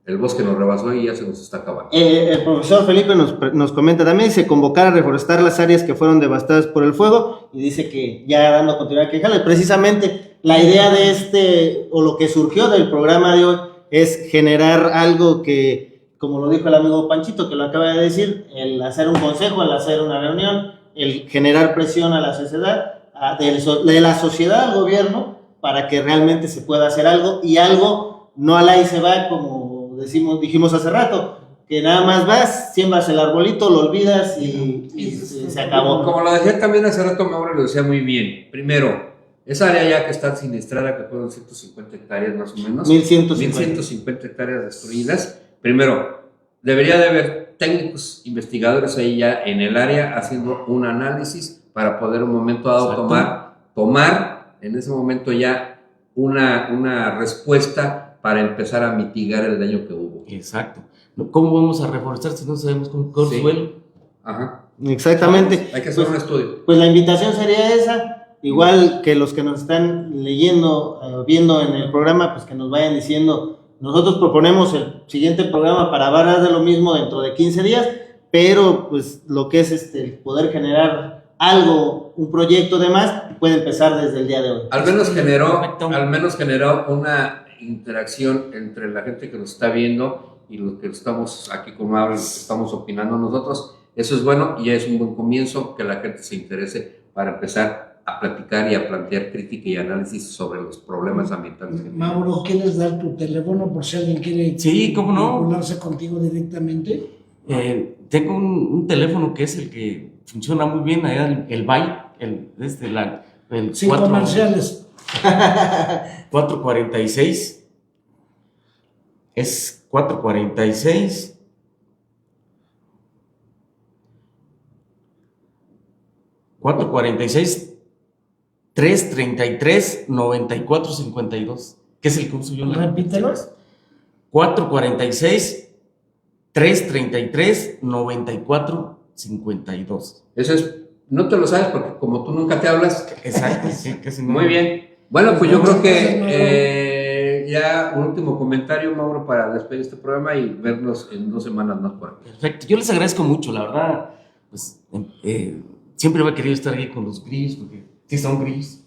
el bosque nos rebasó y ya se nos está acabando. El profesor Felipe nos comenta también, dice convocar a reforestar las áreas que fueron devastadas por el fuego, y dice que ya dando continuidad que jale. Precisamente la idea de o lo que surgió del programa de hoy es generar algo que, como lo dijo el amigo Panchito, que lo acaba de decir, el hacer un consejo, el hacer una reunión, el generar presión a la sociedad, de la sociedad al gobierno, para que realmente se pueda hacer algo, y algo no al ahí se va, como dijimos hace rato, que nada más vas, siembras el arbolito, lo olvidas y se acabó. Como lo decía también hace rato, Mauro lo decía muy bien. Primero, esa área ya que está siniestrada, que fueron 150 hectáreas más o menos, 1150 hectáreas destruidas. Primero, debería de haber técnicos investigadores ahí ya en el área haciendo un análisis para poder un momento dado tomar en ese momento ya una respuesta para empezar a mitigar el daño que hubo. Exacto. ¿Cómo vamos a reforestar si no sabemos cómo quedó el suelo? Ajá. Exactamente. Hay que hacer un estudio. Pues la invitación sería esa, igual que los que nos están leyendo, viendo en el programa, pues que nos vayan diciendo. Nosotros proponemos el siguiente programa para hablar de lo mismo dentro de 15 días, pero pues lo que es poder generar algo, un proyecto de más, puede empezar desde el día de hoy. Al menos generó una interacción entre la gente que nos está viendo y los que estamos aquí con Mauro, los que estamos opinando nosotros. Eso es bueno y es un buen comienzo que la gente se interese para empezar a platicar y a plantear crítica y análisis sobre los problemas ambientales. Mauro, ¿quieres dar tu teléfono por si alguien quiere vincularse contigo directamente? Tengo un teléfono que es el que funciona muy bien allá, el BAI, sin comerciales. 446 es 446 333 9452, que es el que uso yo. Repítelo. 446 333 9452. Eso es, no te lo sabes porque como tú nunca te hablas. Exacto, sí, casi no. Muy bien. Bueno, pues yo creo que ya un último comentario, Mauro, para despedir este programa y vernos en 2 semanas más por aquí. Perfecto, yo les agradezco mucho, la verdad, pues siempre me he querido estar aquí con los grillos, porque sí son grillos,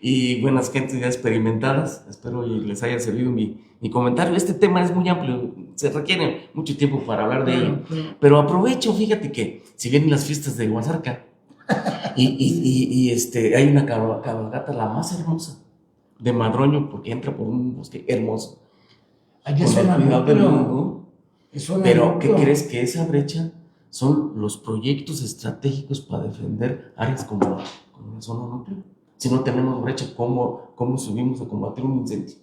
y buenas gentes ya experimentadas. Espero y les haya servido mi comentario. Este tema es muy amplio, se requiere mucho tiempo para hablar de ello, pero aprovecho, fíjate que si vienen las fiestas de Huasarca y hay una cabalgata, la más hermosa de Madroño, porque entra por un bosque hermoso. Allá es una pero ¿qué crees? Que esa brecha son los proyectos estratégicos para defender áreas como la zona núcleo. Si no tenemos brecha, ¿cómo subimos a combatir un incendio?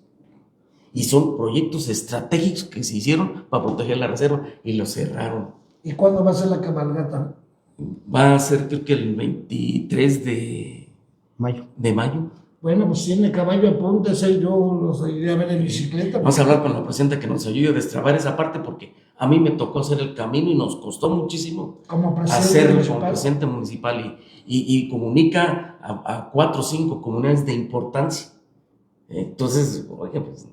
Y son proyectos estratégicos que se hicieron para proteger la reserva y lo cerraron. ¿Y cuándo va a ser la cabalgata? Va a ser, creo que el 23 de Mayo. de mayo. Bueno, pues tiene caballo, apúntese, yo los iré a ver en bicicleta. Vamos a hablar con la presidenta que nos ayude a destrabar esa parte porque a mí me tocó hacer el camino y nos costó muchísimo Como presidente hacerlo como municipal. presidente municipal y comunica a 4 o 5 comunidades de importancia. Entonces, oye, pues,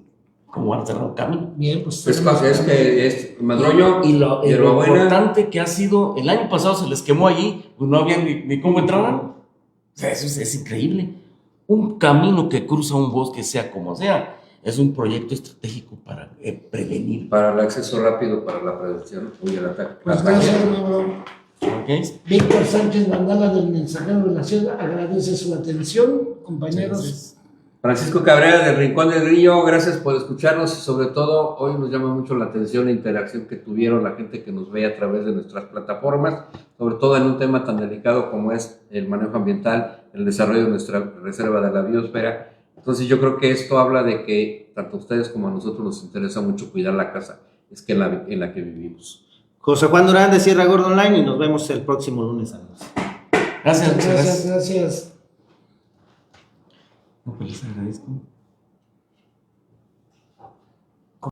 ¿cómo van a cerrar un camino? Bien, pues Es que Madroño, Y lo Hierbabuena. importante que ha sido, el año pasado se les quemó allí, pues no había ni cómo entraban. O sea, eso es increíble. Un camino que cruza un bosque, sea como sea, es un proyecto estratégico para prevenir. para el acceso rápido, para la prevención y el ataque. Pues gracias, Mauro. ¿Ok? Víctor Sánchez Mandala del Mensajero de la Ciudad agradece su atención, compañeros. Entonces, Francisco Cabrera del Rincón del Río, gracias por escucharnos y sobre todo hoy nos llama mucho la atención la interacción que tuvieron la gente que nos ve a través de nuestras plataformas, sobre todo en un tema tan delicado como es el manejo ambiental, el desarrollo de nuestra reserva de la biosfera. Entonces yo creo que esto habla de que tanto a ustedes como a nosotros nos interesa mucho cuidar la casa, es que en la que vivimos. José Juan Durán de Sierra Gorda Online y nos vemos el próximo lunes, amigos. gracias, muchas Gracias. No, pues les agradezco.